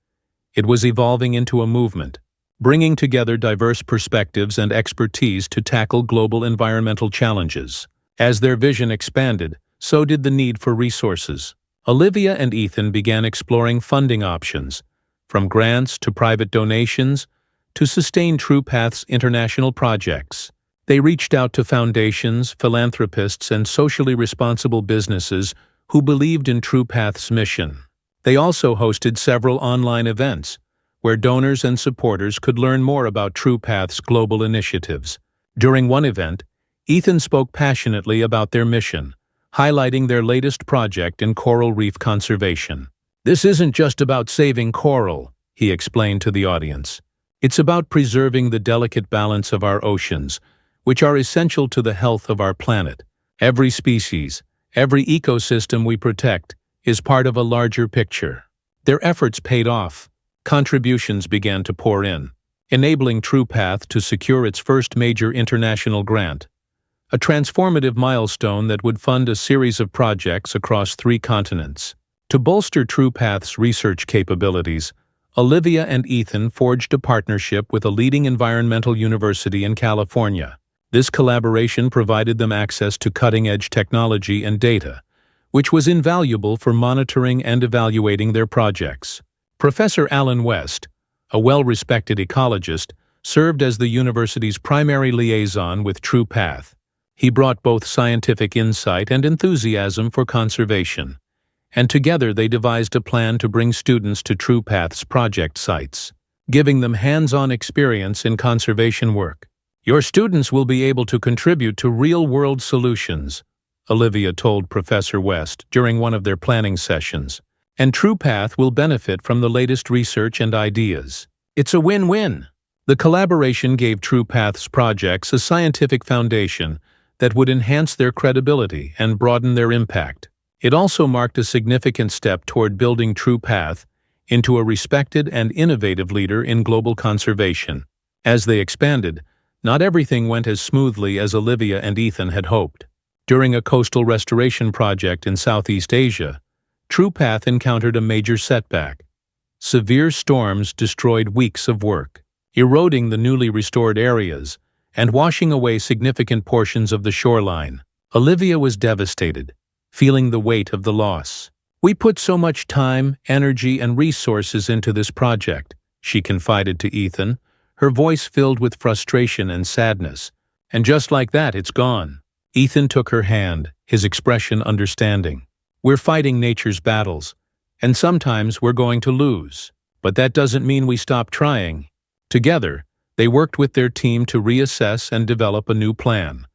It was evolving into a movement, bringing together diverse perspectives and expertise to tackle global environmental challenges. As their vision expanded, so did the need for resources. Olivia and Ethan began exploring funding options, from grants to private donations, to sustain True Path's international projects. They reached out to foundations, philanthropists, and socially responsible businesses who believed in True Path's mission. They also hosted several online events, where donors and supporters could learn more about True Path's global initiatives. During one event, Ethan spoke passionately about their mission, highlighting their latest project in coral reef conservation. "This isn't just about saving coral," he explained to the audience. It's about preserving the delicate balance of our oceans, which are essential to the health of our planet. Every species, every ecosystem we protect, is part of a larger picture. Their efforts paid off. Contributions began to pour in, enabling TruePath to secure its first major international grant, a transformative milestone that would fund a series of projects across 3 continents. To bolster TruePath's research capabilities, Olivia and Ethan forged a partnership with a leading environmental university in California. This collaboration provided them access to cutting-edge technology and data, which was invaluable for monitoring and evaluating their projects. Professor Alan West, a well-respected ecologist, served as the university's primary liaison with TruePath. He brought both scientific insight and enthusiasm for conservation, and together they devised a plan to bring students to TruePath's project sites, giving them hands-on experience in conservation work. "Your students will be able to contribute to real-world solutions," Olivia told Professor West during one of their planning sessions, "and TruePath will benefit from the latest research and ideas. It's a win-win." The collaboration gave TruePath's projects a scientific foundation that would enhance their credibility and broaden their impact. It also marked a significant step toward building TruePath into a respected and innovative leader in global conservation. As they expanded, not everything went as smoothly as Olivia and Ethan had hoped. During a coastal restoration project in Southeast Asia, TruePath encountered a major setback. Severe storms destroyed weeks of work, eroding the newly restored areas and washing away significant portions of the shoreline. Olivia was devastated, feeling the weight of the loss. "We put so much time, energy, and resources into this project," she confided to Ethan, her voice filled with frustration and sadness. "And just like that, it's gone." Ethan took her hand, his expression understanding. "We're fighting nature's battles, and sometimes we're going to lose. But that doesn't mean we stop trying." Together, they worked with their team to reassess and develop a new plan,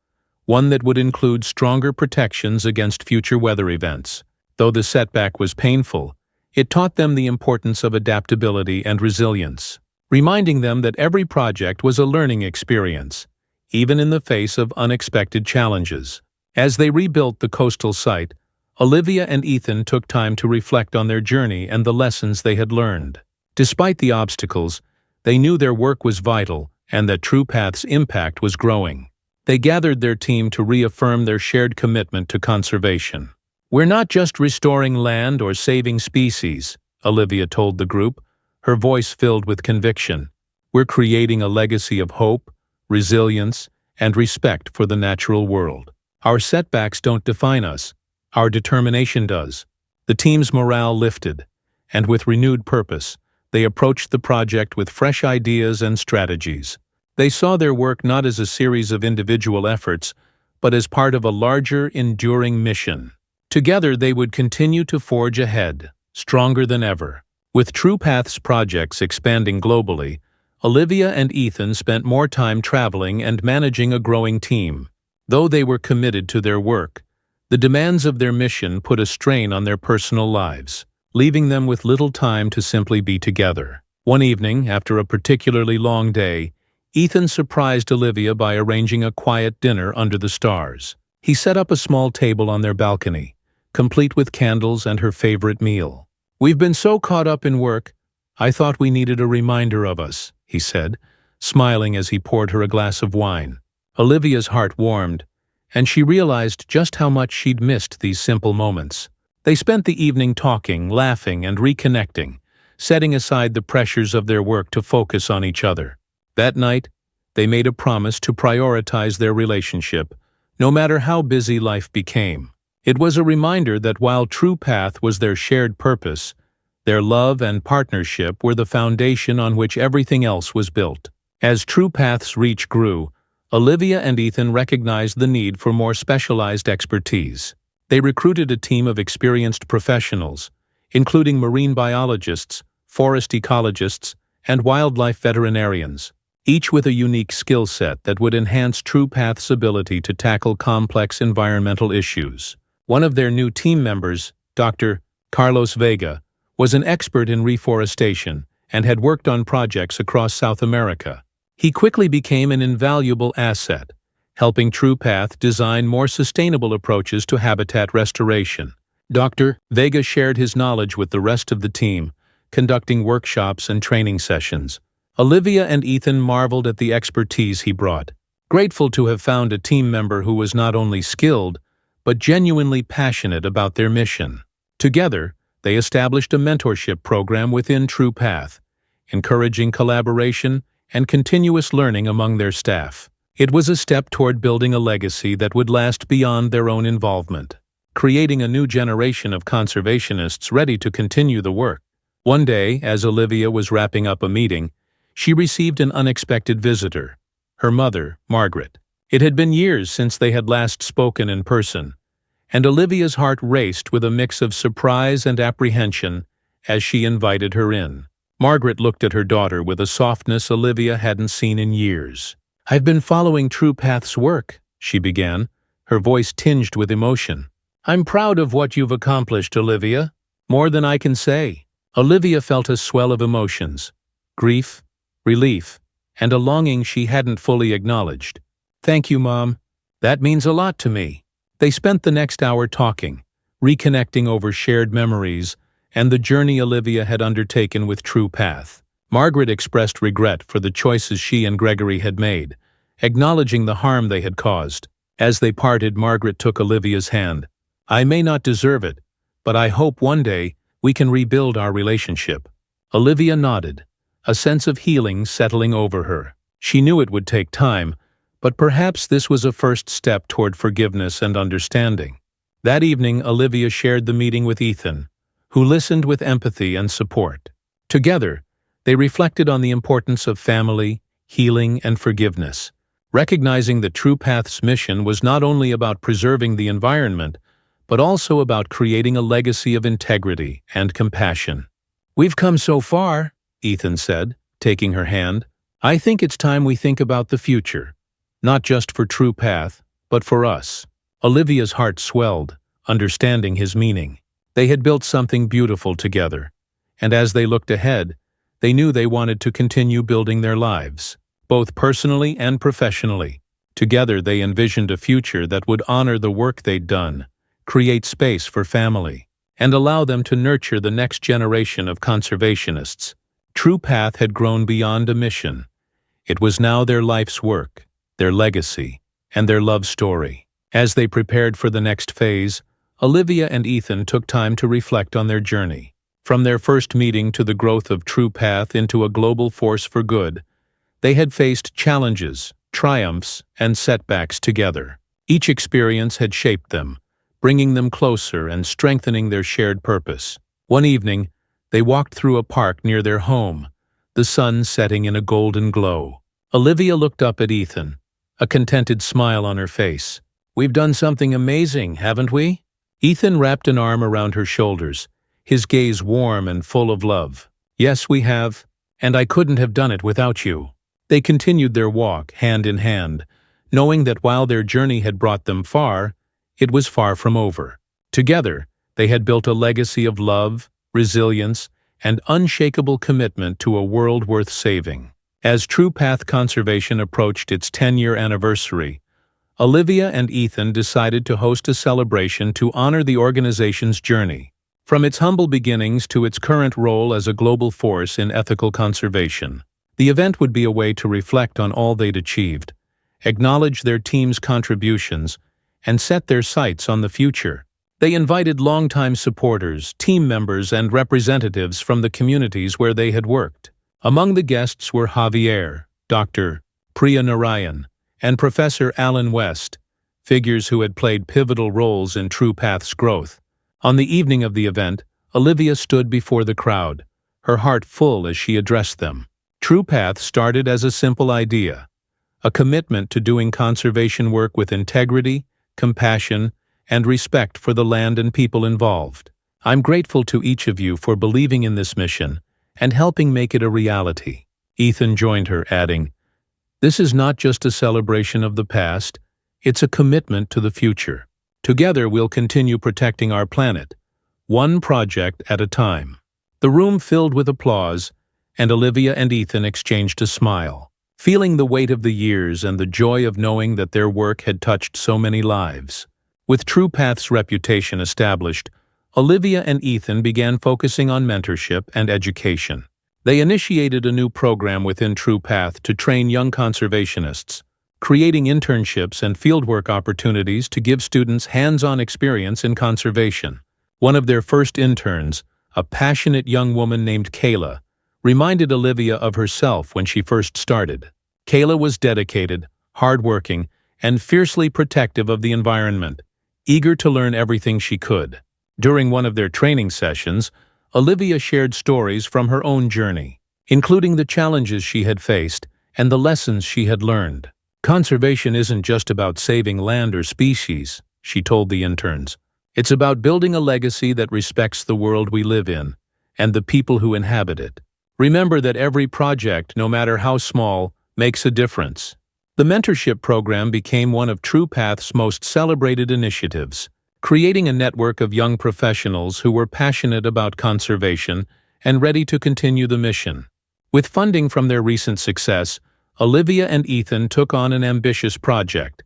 one that would include stronger protections against future weather events. Though the setback was painful, it taught them the importance of adaptability and resilience, reminding them that every project was a learning experience, even in the face of unexpected challenges. As they rebuilt the coastal site, Olivia and Ethan took time to reflect on their journey and the lessons they had learned. Despite the obstacles, they knew their work was vital and that TruePath's impact was growing. They gathered their team to reaffirm their shared commitment to conservation. "We're not just restoring land or saving species," Olivia told the group, her voice filled with conviction. "We're creating a legacy of hope, resilience, and respect for the natural world. Our setbacks don't define us, our determination does." The team's morale lifted, and with renewed purpose, they approached the project with fresh ideas and strategies. They saw their work not as a series of individual efforts, but as part of a larger, enduring mission. Together they would continue to forge ahead, stronger than ever. With TruePath's projects expanding globally, Olivia and Ethan spent more time traveling and managing a growing team. Though they were committed to their work, the demands of their mission put a strain on their personal lives, leaving them with little time to simply be together. One evening, after a particularly long day, Ethan surprised Olivia by arranging a quiet dinner under the stars. He set up a small table on their balcony, complete with candles and her favorite meal. "We've been so caught up in work, I thought we needed a reminder of us," he said, smiling as he poured her a glass of wine. Olivia's heart warmed, and she realized just how much she'd missed these simple moments. They spent the evening talking, laughing, and reconnecting, setting aside the pressures of their work to focus on each other. That night, they made a promise to prioritize their relationship, no matter how busy life became. It was a reminder that while TruePath was their shared purpose, their love and partnership were the foundation on which everything else was built. As TruePath's reach grew, Olivia and Ethan recognized the need for more specialized expertise. They recruited a team of experienced professionals, including marine biologists, forest ecologists, and wildlife veterinarians, each with a unique skill set that would enhance TruePath's ability to tackle complex environmental issues. One of their new team members, Dr. Carlos Vega, was an expert in reforestation and had worked on projects across South America. He quickly became an invaluable asset, helping TruePath design more sustainable approaches to habitat restoration. Dr. Vega shared his knowledge with the rest of the team, conducting workshops and training sessions. Olivia and Ethan marveled at the expertise he brought, grateful to have found a team member who was not only skilled, but genuinely passionate about their mission. Together, they established a mentorship program within TruePath, encouraging collaboration and continuous learning among their staff. It was a step toward building a legacy that would last beyond their own involvement, creating a new generation of conservationists ready to continue the work. One day, as Olivia was wrapping up a meeting, she received an unexpected visitor, her mother, Margaret. It had been years since they had last spoken in person, and Olivia's heart raced with a mix of surprise and apprehension as she invited her in. Margaret looked at her daughter with a softness Olivia hadn't seen in years. "I've been following TruePath's work," she began, her voice tinged with emotion. "I'm proud of what you've accomplished, Olivia. More than I can say." Olivia felt a swell of emotions, grief, relief, and a longing she hadn't fully acknowledged. "Thank you, Mom. That means a lot to me." They spent the next hour talking, reconnecting over shared memories and the journey Olivia had undertaken with TruePath. Margaret expressed regret for the choices she and Gregory had made, acknowledging the harm they had caused. As they parted, Margaret took Olivia's hand. "I may not deserve it, but I hope one day we can rebuild our relationship." Olivia nodded, a sense of healing settling over her. She knew it would take time, but perhaps this was a first step toward forgiveness and understanding. That evening, Olivia shared the meeting with Ethan, who listened with empathy and support. Together, they reflected on the importance of family, healing, and forgiveness, recognizing that TruePath's mission was not only about preserving the environment, but also about creating a legacy of integrity and compassion. "We've come so far," Ethan said, taking her hand. "I think it's time we think about the future, not just for TruePath, but for us." Olivia's heart swelled, understanding his meaning. They had built something beautiful together, and as they looked ahead, they knew they wanted to continue building their lives, both personally and professionally. Together they envisioned a future that would honor the work they'd done, create space for family, and allow them to nurture the next generation of conservationists. TruePath had grown beyond a mission. It was now their life's work, their legacy, and their love story. As they prepared for the next phase, Olivia and Ethan took time to reflect on their journey. From their first meeting to the growth of TruePath into a global force for good, they had faced challenges, triumphs, and setbacks together. Each experience had shaped them, bringing them closer and strengthening their shared purpose. One evening, they walked through a park near their home, the sun setting in a golden glow. Olivia looked up at Ethan, a contented smile on her face. "We've done something amazing, haven't we?" Ethan wrapped an arm around her shoulders, his gaze warm and full of love. "Yes, we have, and I couldn't have done it without you." They continued their walk, hand in hand, knowing that while their journey had brought them far, it was far from over. Together, they had built a legacy of love, resilience, and unshakable commitment to a world worth saving. As TruePath Conservation approached its 10-year anniversary, Olivia and Ethan decided to host a celebration to honor the organization's journey, from its humble beginnings to its current role as a global force in ethical conservation. The event would be a way to reflect on all they'd achieved, acknowledge their team's contributions, and set their sights on the future. They invited longtime supporters, team members, and representatives from the communities where they had worked. Among the guests were Javier, Dr. Priya Narayan, and Professor Alan West, figures who had played pivotal roles in TruePath's growth. On the evening of the event, Olivia stood before the crowd, her heart full as she addressed them. TruePath started as a simple idea, a commitment to doing conservation work with integrity, compassion, and respect for the land and people involved. "I'm grateful to each of you for believing in this mission and helping make it a reality." Ethan joined her, adding, "This is not just a celebration of the past, it's a commitment to the future. Together we'll continue protecting our planet, one project at a time." The room filled with applause, and Olivia and Ethan exchanged a smile, feeling the weight of the years and the joy of knowing that their work had touched so many lives. With TruePath's reputation established, Olivia and Ethan began focusing on mentorship and education. They initiated a new program within TruePath to train young conservationists, creating internships and fieldwork opportunities to give students hands-on experience in conservation. One of their first interns, a passionate young woman named Kayla, reminded Olivia of herself when she first started. Kayla was dedicated, hardworking, and fiercely protective of the environment, eager to learn everything she could. During one of their training sessions, Olivia shared stories from her own journey, including the challenges she had faced and the lessons she had learned. "Conservation isn't just about saving land or species," she told the interns. "It's about building a legacy that respects the world we live in and the people who inhabit it. Remember that every project, no matter how small, makes a difference." The mentorship program became one of TruePath's most celebrated initiatives, creating a network of young professionals who were passionate about conservation and ready to continue the mission. With funding from their recent success, Olivia and Ethan took on an ambitious project,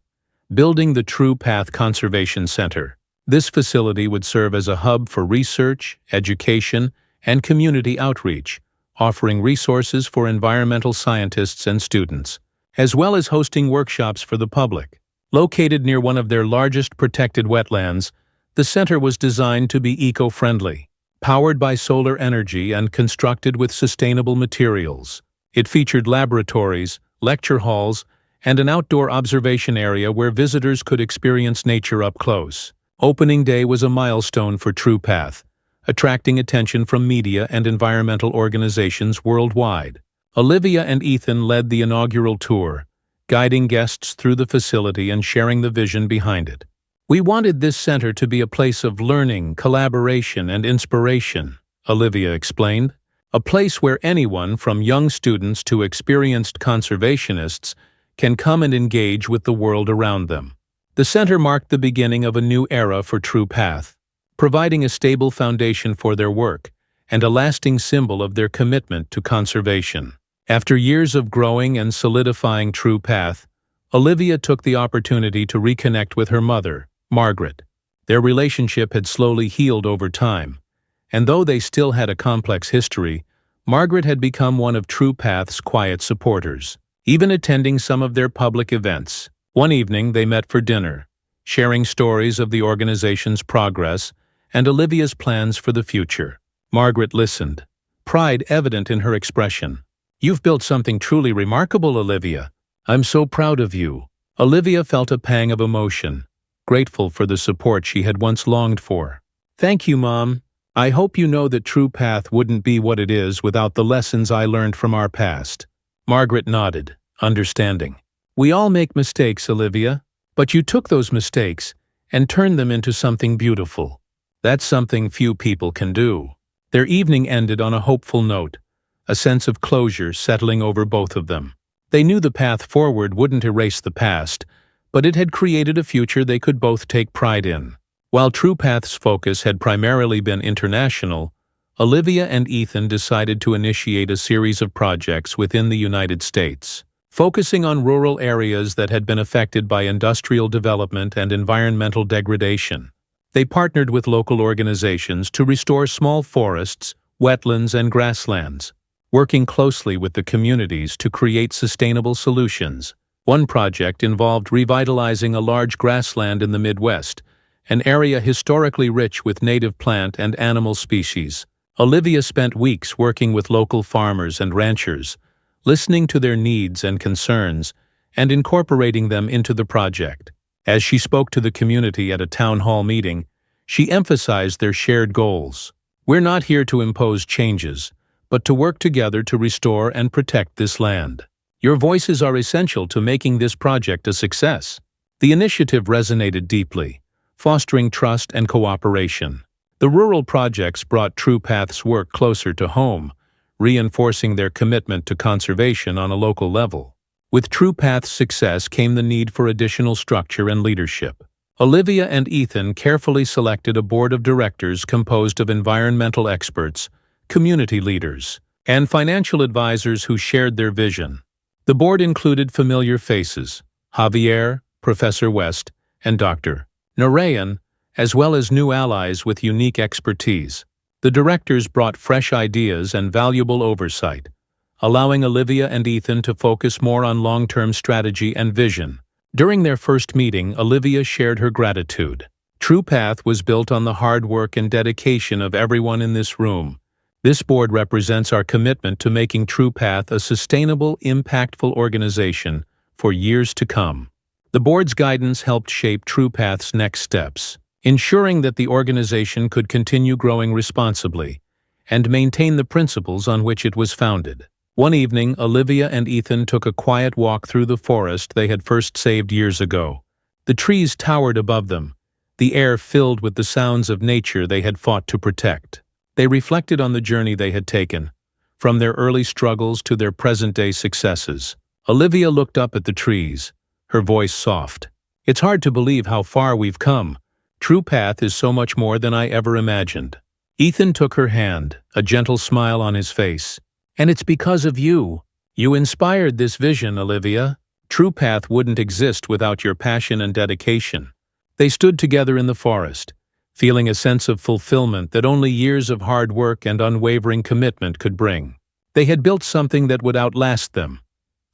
building the TruePath Conservation Center. This facility would serve as a hub for research, education, and community outreach, offering resources for environmental scientists and students, as well as hosting workshops for the public. Located near one of their largest protected wetlands, the center was designed to be eco-friendly, powered by solar energy and constructed with sustainable materials. It featured laboratories, lecture halls, and an outdoor observation area where visitors could experience nature up close. Opening day was a milestone for TruePath, attracting attention from media and environmental organizations worldwide. Olivia and Ethan led the inaugural tour, guiding guests through the facility and sharing the vision behind it. "We wanted this center to be a place of learning, collaboration, and inspiration," Olivia explained. "A place where anyone, from young students to experienced conservationists, can come and engage with the world around them." The center marked the beginning of a new era for TruePath, providing a stable foundation for their work and a lasting symbol of their commitment to conservation. After years of growing and solidifying TruePath, Olivia took the opportunity to reconnect with her mother, Margaret. Their relationship had slowly healed over time, and though they still had a complex history, Margaret had become one of TruePath's quiet supporters, even attending some of their public events. One evening they met for dinner, sharing stories of the organization's progress and Olivia's plans for the future. Margaret listened, pride evident in her expression. "You've built something truly remarkable, Olivia. I'm so proud of you." Olivia felt a pang of emotion, grateful for the support she had once longed for. "Thank you, Mom. I hope you know that TruePath wouldn't be what it is without the lessons I learned from our past." Margaret nodded, understanding. "We all make mistakes, Olivia, but you took those mistakes and turned them into something beautiful. That's something few people can do." Their evening ended on a hopeful note, a sense of closure settling over both of them. They knew the path forward wouldn't erase the past, but it had created a future they could both take pride in. While TruePath's focus had primarily been international, Olivia and Ethan decided to initiate a series of projects within the United States, focusing on rural areas that had been affected by industrial development and environmental degradation. They partnered with local organizations to restore small forests, wetlands, and grasslands, working closely with the communities to create sustainable solutions. One project involved revitalizing a large grassland in the Midwest, an area historically rich with native plant and animal species. Olivia spent weeks working with local farmers and ranchers, listening to their needs and concerns, and incorporating them into the project. As she spoke to the community at a town hall meeting, she emphasized their shared goals. "We're not here to impose changes, but to work together to restore and protect this land. Your voices are essential to making this project a success." The initiative resonated deeply, fostering trust and cooperation. The rural projects brought TruePath's work closer to home, reinforcing their commitment to conservation on a local level. With TruePath's success came the need for additional structure and leadership. Olivia and Ethan carefully selected a board of directors composed of environmental experts, community leaders, and financial advisors who shared their vision. The board included familiar faces: Javier, Professor West, and Dr. Narayan, as well as new allies with unique expertise. The directors brought fresh ideas and valuable oversight, allowing Olivia and Ethan to focus more on long-term strategy and vision. During their first meeting, Olivia shared her gratitude. TruePath was built on the hard work and dedication of everyone in this room. This board represents our commitment to making TruePath a sustainable, impactful organization for years to come. The board's guidance helped shape TruePath's next steps, ensuring that the organization could continue growing responsibly and maintain the principles on which it was founded. One evening, Olivia and Ethan took a quiet walk through the forest they had first saved years ago. The trees towered above them, the air filled with the sounds of nature they had fought to protect. They reflected on the journey they had taken, from their early struggles to their present-day successes. Olivia looked up at the trees, her voice soft. "It's hard to believe how far we've come. TruePath is so much more than I ever imagined." Ethan took her hand, a gentle smile on his face. "And it's because of you. You inspired this vision, Olivia. TruePath wouldn't exist without your passion and dedication." They stood together in the forest, feeling a sense of fulfillment that only years of hard work and unwavering commitment could bring. They had built something that would outlast them,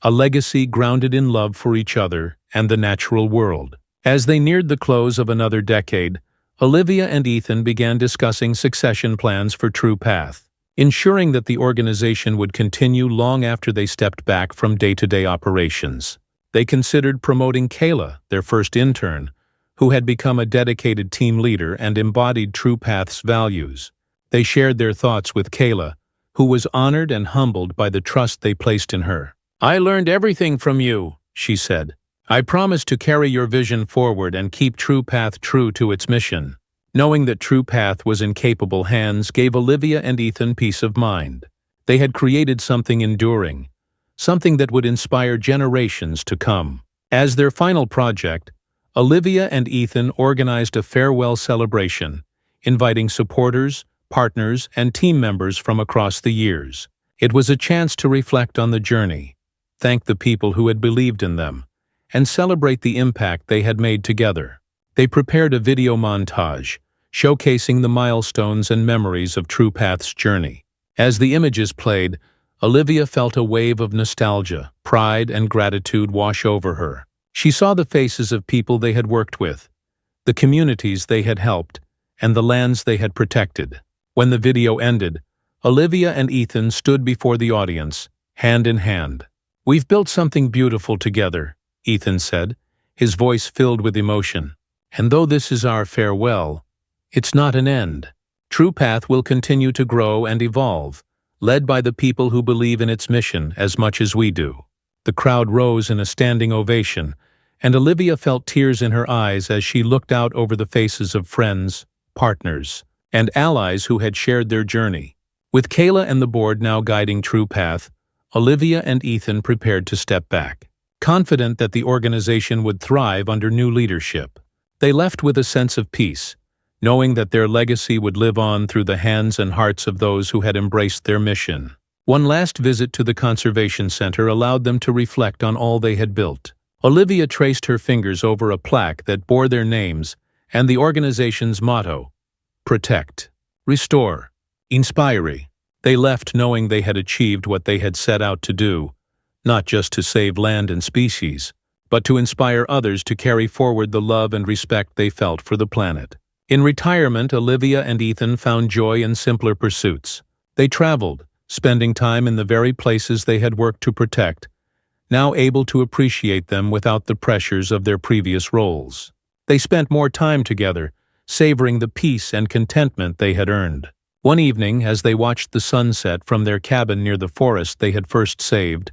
a legacy grounded in love for each other and the natural world. As they neared the close of another decade, Olivia and Ethan began discussing succession plans for TruePath, ensuring that the organization would continue long after they stepped back from day-to-day operations. They considered promoting Kayla, their first intern, who had become a dedicated team leader and embodied TruePath's values. They shared their thoughts with Kayla, who was honored and humbled by the trust they placed in her. "I learned everything from you," she said. "I promise to carry your vision forward and keep TruePath true to its mission." Knowing that TruePath was in capable hands gave Olivia and Ethan peace of mind. They had created something enduring, something that would inspire generations to come. As their final project, Olivia and Ethan organized a farewell celebration, inviting supporters, partners, and team members from across the years. It was a chance to reflect on the journey, thank the people who had believed in them, and celebrate the impact they had made together. They prepared a video montage, showcasing the milestones and memories of TruePath's journey. As the images played, Olivia felt a wave of nostalgia, pride, and gratitude wash over her. She saw the faces of people they had worked with, the communities they had helped, and the lands they had protected. When the video ended, Olivia and Ethan stood before the audience, hand in hand. "We've built something beautiful together," Ethan said, his voice filled with emotion. "And though this is our farewell, it's not an end. TruePath will continue to grow and evolve, led by the people who believe in its mission as much as we do." The crowd rose in a standing ovation, and Olivia felt tears in her eyes as she looked out over the faces of friends, partners, and allies who had shared their journey. With Kayla and the board now guiding TruePath, Olivia and Ethan prepared to step back, confident that the organization would thrive under new leadership. They left with a sense of peace, knowing that their legacy would live on through the hands and hearts of those who had embraced their mission. One last visit to the Conservation Center allowed them to reflect on all they had built. Olivia traced her fingers over a plaque that bore their names and the organization's motto: Protect, Restore, Inspire. They left knowing they had achieved what they had set out to do, not just to save land and species, but to inspire others to carry forward the love and respect they felt for the planet. In retirement, Olivia and Ethan found joy in simpler pursuits. They traveled, spending time in the very places they had worked to protect, now able to appreciate them without the pressures of their previous roles. They spent more time together, savoring the peace and contentment they had earned. One evening, as they watched the sunset from their cabin near the forest they had first saved,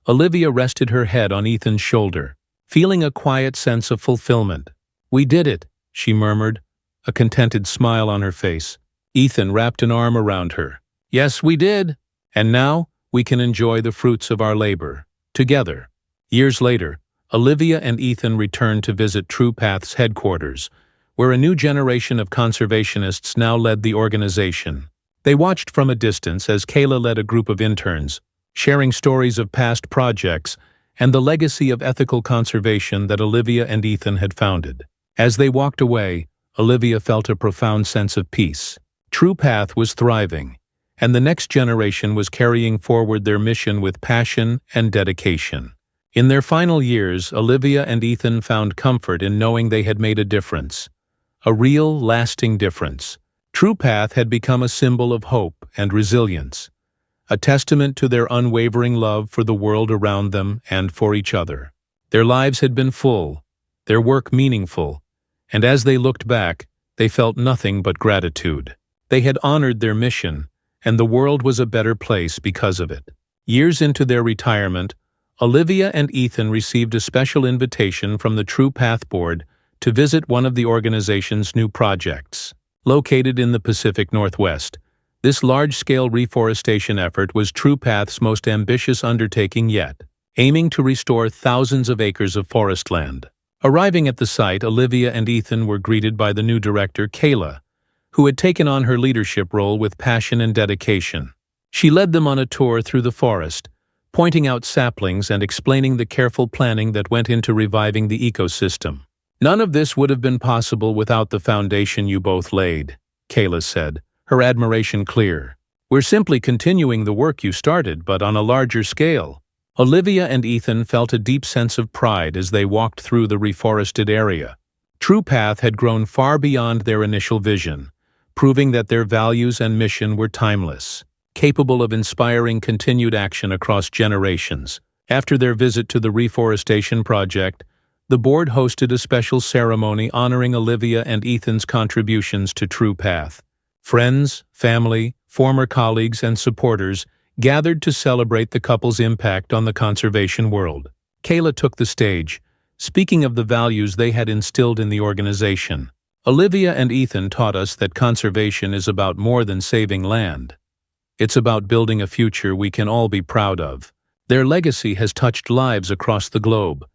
Olivia rested her head on Ethan's shoulder, feeling a quiet sense of fulfillment. "We did it," she murmured, a contented smile on her face. Ethan wrapped an arm around her. "Yes, we did. And now we can enjoy the fruits of our labor, together." Years later, Olivia and Ethan returned to visit TruePath's headquarters, where a new generation of conservationists now led the organization. They watched from a distance as Kayla led a group of interns, sharing stories of past projects and the legacy of ethical conservation that Olivia and Ethan had founded. As they walked away, Olivia felt a profound sense of peace. TruePath was thriving, and the next generation was carrying forward their mission with passion and dedication. In their final years, Olivia and Ethan found comfort in knowing they had made a difference. A real, lasting difference. TruePath had become a symbol of hope and resilience, a testament to their unwavering love for the world around them and for each other. Their lives had been full, their work meaningful, and as they looked back, they felt nothing but gratitude. They had honored their mission, and the world was a better place because of it. Years into their retirement, Olivia and Ethan received a special invitation from the TruePath board to visit one of the organization's new projects. Located in the Pacific Northwest, this large-scale reforestation effort was TruePath's most ambitious undertaking yet, aiming to restore thousands of acres of forest land. Arriving at the site, Olivia and Ethan were greeted by the new director, Kayla, who had taken on her leadership role with passion and dedication. She led them on a tour through the forest, pointing out saplings and explaining the careful planning that went into reviving the ecosystem. "None of this would have been possible without the foundation you both laid," Kayla said, her admiration clear. "We're simply continuing the work you started, but on a larger scale." Olivia and Ethan felt a deep sense of pride as they walked through the reforested area. TruePath had grown far beyond their initial vision, proving that their values and mission were timeless, capable of inspiring continued action across generations. After their visit to the reforestation project, the board hosted a special ceremony honoring Olivia and Ethan's contributions to TruePath. Friends, family, former colleagues, and supporters gathered to celebrate the couple's impact on the conservation world. Kayla took the stage, speaking of the values they had instilled in the organization. "Olivia and Ethan taught us that conservation is about more than saving land. It's about building a future we can all be proud of. Their legacy has touched lives across the globe,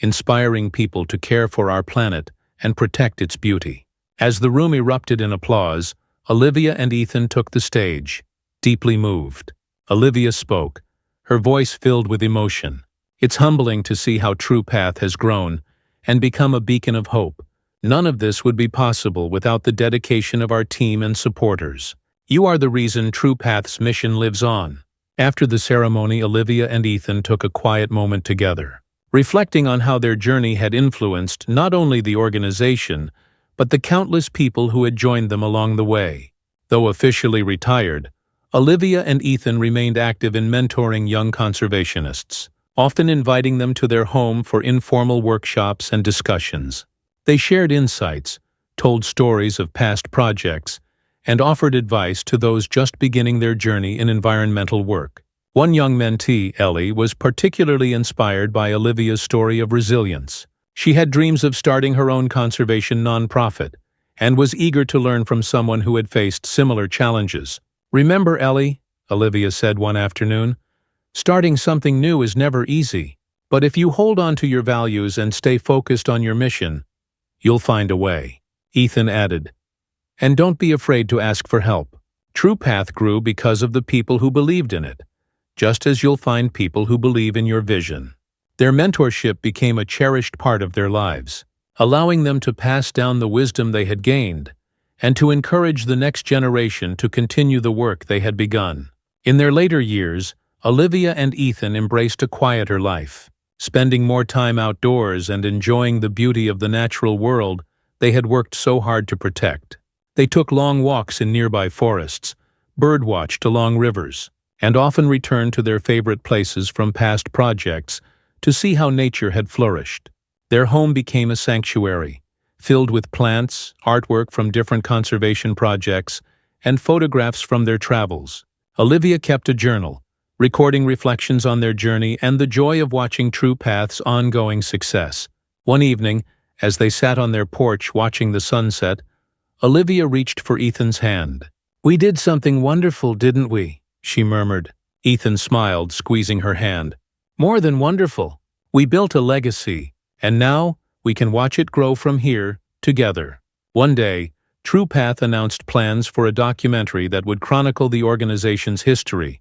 inspiring people to care for our planet and protect its beauty." As the room erupted in applause, Olivia and Ethan took the stage, deeply moved. Olivia spoke, her voice filled with emotion. "It's humbling to see how TruePath has grown and become a beacon of hope. None of this would be possible without the dedication of our team and supporters. You are the reason TruePath's mission lives on." After the ceremony, Olivia and Ethan took a quiet moment together, reflecting on how their journey had influenced not only the organization, but the countless people who had joined them along the way. Though officially retired, Olivia and Ethan remained active in mentoring young conservationists, often inviting them to their home for informal workshops and discussions. They shared insights, told stories of past projects, and offered advice to those just beginning their journey in environmental work. One young mentee, Ellie, was particularly inspired by Olivia's story of resilience. She had dreams of starting her own conservation nonprofit and was eager to learn from someone who had faced similar challenges. "Remember, Ellie," Olivia said one afternoon, "starting something new is never easy, but if you hold on to your values and stay focused on your mission, you'll find a way." Ethan added, "And don't be afraid to ask for help. TruePath grew because of the people who believed in it, just as you'll find people who believe in your vision." Their mentorship became a cherished part of their lives, allowing them to pass down the wisdom they had gained and to encourage the next generation to continue the work they had begun. In their later years, Olivia and Ethan embraced a quieter life, spending more time outdoors and enjoying the beauty of the natural world they had worked so hard to protect. They took long walks in nearby forests, birdwatched along rivers, and often returned to their favorite places from past projects to see how nature had flourished. Their home became a sanctuary, filled with plants, artwork from different conservation projects, and photographs from their travels. Olivia kept a journal, recording reflections on their journey and the joy of watching TruePath's ongoing success. One evening, as they sat on their porch watching the sunset, Olivia reached for Ethan's hand. "We did something wonderful, didn't we?" she murmured. Ethan smiled, squeezing her hand. "More than wonderful. We built a legacy, and now we can watch it grow from here, together." One day, TruePath announced plans for a documentary that would chronicle the organization's history,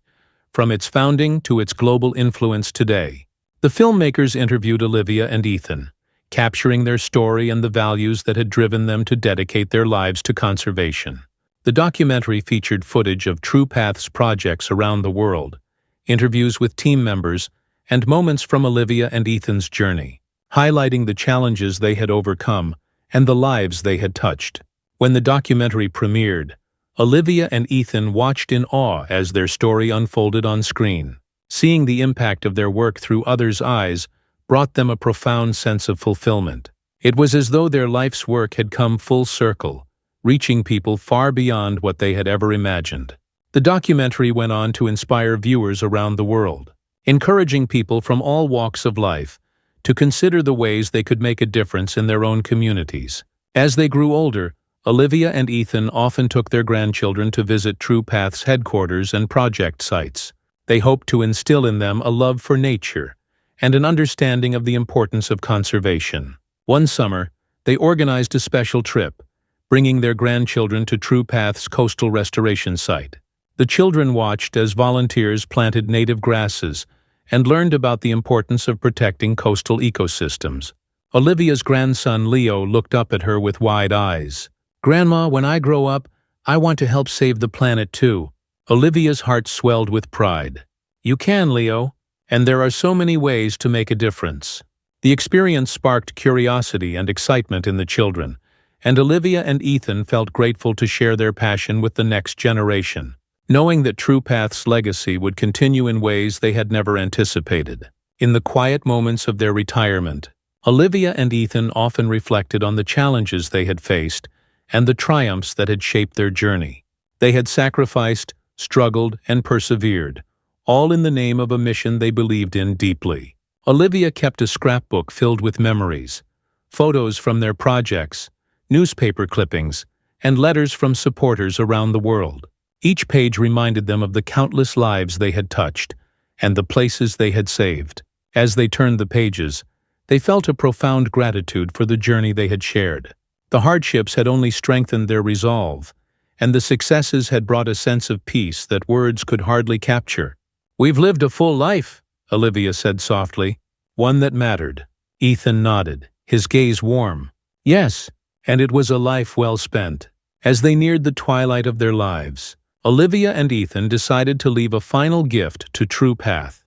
from its founding to its global influence today. The filmmakers interviewed Olivia and Ethan, capturing their story and the values that had driven them to dedicate their lives to conservation. The documentary featured footage of TruePath's projects around the world, interviews with team members, and moments from Olivia and Ethan's journey, highlighting the challenges they had overcome and the lives they had touched. When the documentary premiered, Olivia and Ethan watched in awe as their story unfolded on screen. Seeing the impact of their work through others' eyes brought them a profound sense of fulfillment. It was as though their life's work had come full circle, reaching people far beyond what they had ever imagined. The documentary went on to inspire viewers around the world, encouraging people from all walks of life to consider the ways they could make a difference in their own communities. As they grew older, Olivia and Ethan often took their grandchildren to visit TruePath's headquarters and project sites. They hoped to instill in them a love for nature and an understanding of the importance of conservation. One summer, they organized a special trip, bringing their grandchildren to TruePath's coastal restoration site. The children watched as volunteers planted native grasses and learned about the importance of protecting coastal ecosystems. Olivia's grandson Leo looked up at her with wide eyes. "Grandma, when I grow up, I want to help save the planet too." Olivia's heart swelled with pride. "You can, Leo, and there are so many ways to make a difference." The experience sparked curiosity and excitement in the children, and Olivia and Ethan felt grateful to share their passion with the next generation, knowing that TruePath's legacy would continue in ways they had never anticipated. In the quiet moments of their retirement, Olivia and Ethan often reflected on the challenges they had faced and the triumphs that had shaped their journey. They had sacrificed, struggled, and persevered, all in the name of a mission they believed in deeply. Olivia kept a scrapbook filled with memories, photos from their projects, newspaper clippings, and letters from supporters around the world. Each page reminded them of the countless lives they had touched and the places they had saved. As they turned the pages, they felt a profound gratitude for the journey they had shared. The hardships had only strengthened their resolve, and the successes had brought a sense of peace that words could hardly capture. "We've lived a full life," Olivia said softly. "One that mattered." Ethan nodded, his gaze warm. "Yes, and it was a life well spent." As they neared the twilight of their lives, Olivia and Ethan decided to leave a final gift to TruePath,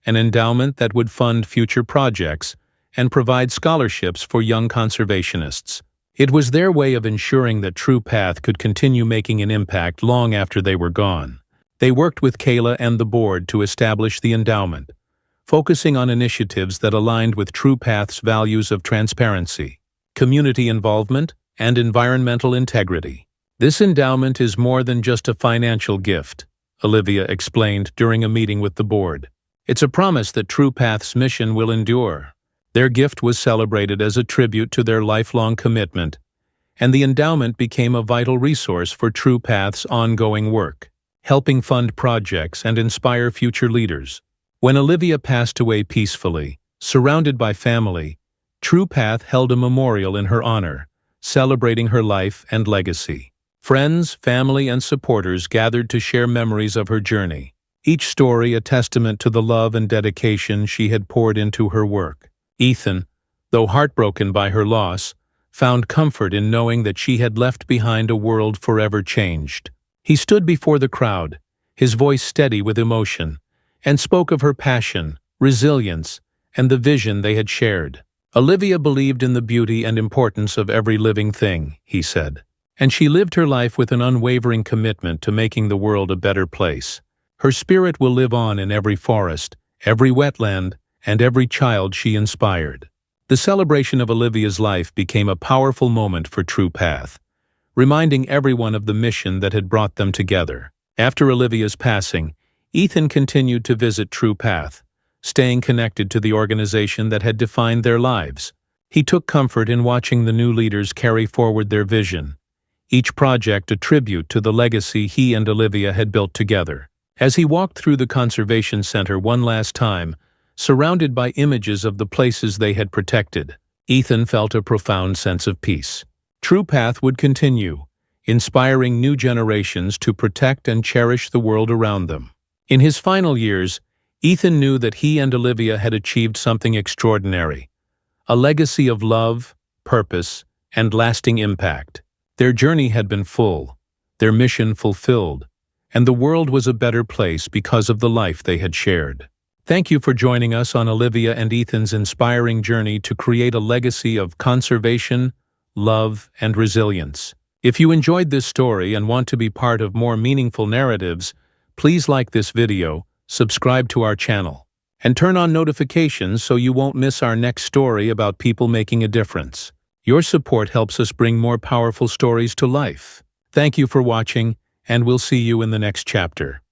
an endowment that would fund future projects and provide scholarships for young conservationists. It was their way of ensuring that TruePath could continue making an impact long after they were gone. They worked with Kayla and the board to establish the endowment, focusing on initiatives that aligned with TruePath's values of transparency, community involvement, and environmental integrity. "This endowment is more than just a financial gift," Olivia explained during a meeting with the board. "It's a promise that TruePath's mission will endure." Their gift was celebrated as a tribute to their lifelong commitment, and the endowment became a vital resource for TruePath's ongoing work, helping fund projects and inspire future leaders. When Olivia passed away peacefully, surrounded by family, TruePath held a memorial in her honor, celebrating her life and legacy. Friends, family, and supporters gathered to share memories of her journey, each story a testament to the love and dedication she had poured into her work. Ethan, though heartbroken by her loss, found comfort in knowing that she had left behind a world forever changed. He stood before the crowd, his voice steady with emotion, and spoke of her passion, resilience, and the vision they had shared. "Olivia believed in the beauty and importance of every living thing," he said, "and she lived her life with an unwavering commitment to making the world a better place. Her spirit will live on in every forest, every wetland, and every child she inspired." The celebration of Olivia's life became a powerful moment for TruePath, reminding everyone of the mission that had brought them together. After Olivia's passing, Ethan continued to visit TruePath, staying connected to the organization that had defined their lives. He took comfort in watching the new leaders carry forward their vision, each project a tribute to the legacy he and Olivia had built together. As he walked through the conservation center one last time, surrounded by images of the places they had protected, Ethan felt a profound sense of peace. TruePath would continue, inspiring new generations to protect and cherish the world around them. In his final years, Ethan knew that he and Olivia had achieved something extraordinary, a legacy of love, purpose, and lasting impact. Their journey had been full, their mission fulfilled, and the world was a better place because of the life they had shared. Thank you for joining us on Olivia and Ethan's inspiring journey to create a legacy of conservation, love, and resilience. If you enjoyed this story and want to be part of more meaningful narratives, please like this video, subscribe to our channel, and turn on notifications so you won't miss our next story about people making a difference. Your support helps us bring more powerful stories to life. Thank you for watching, and we'll see you in the next chapter.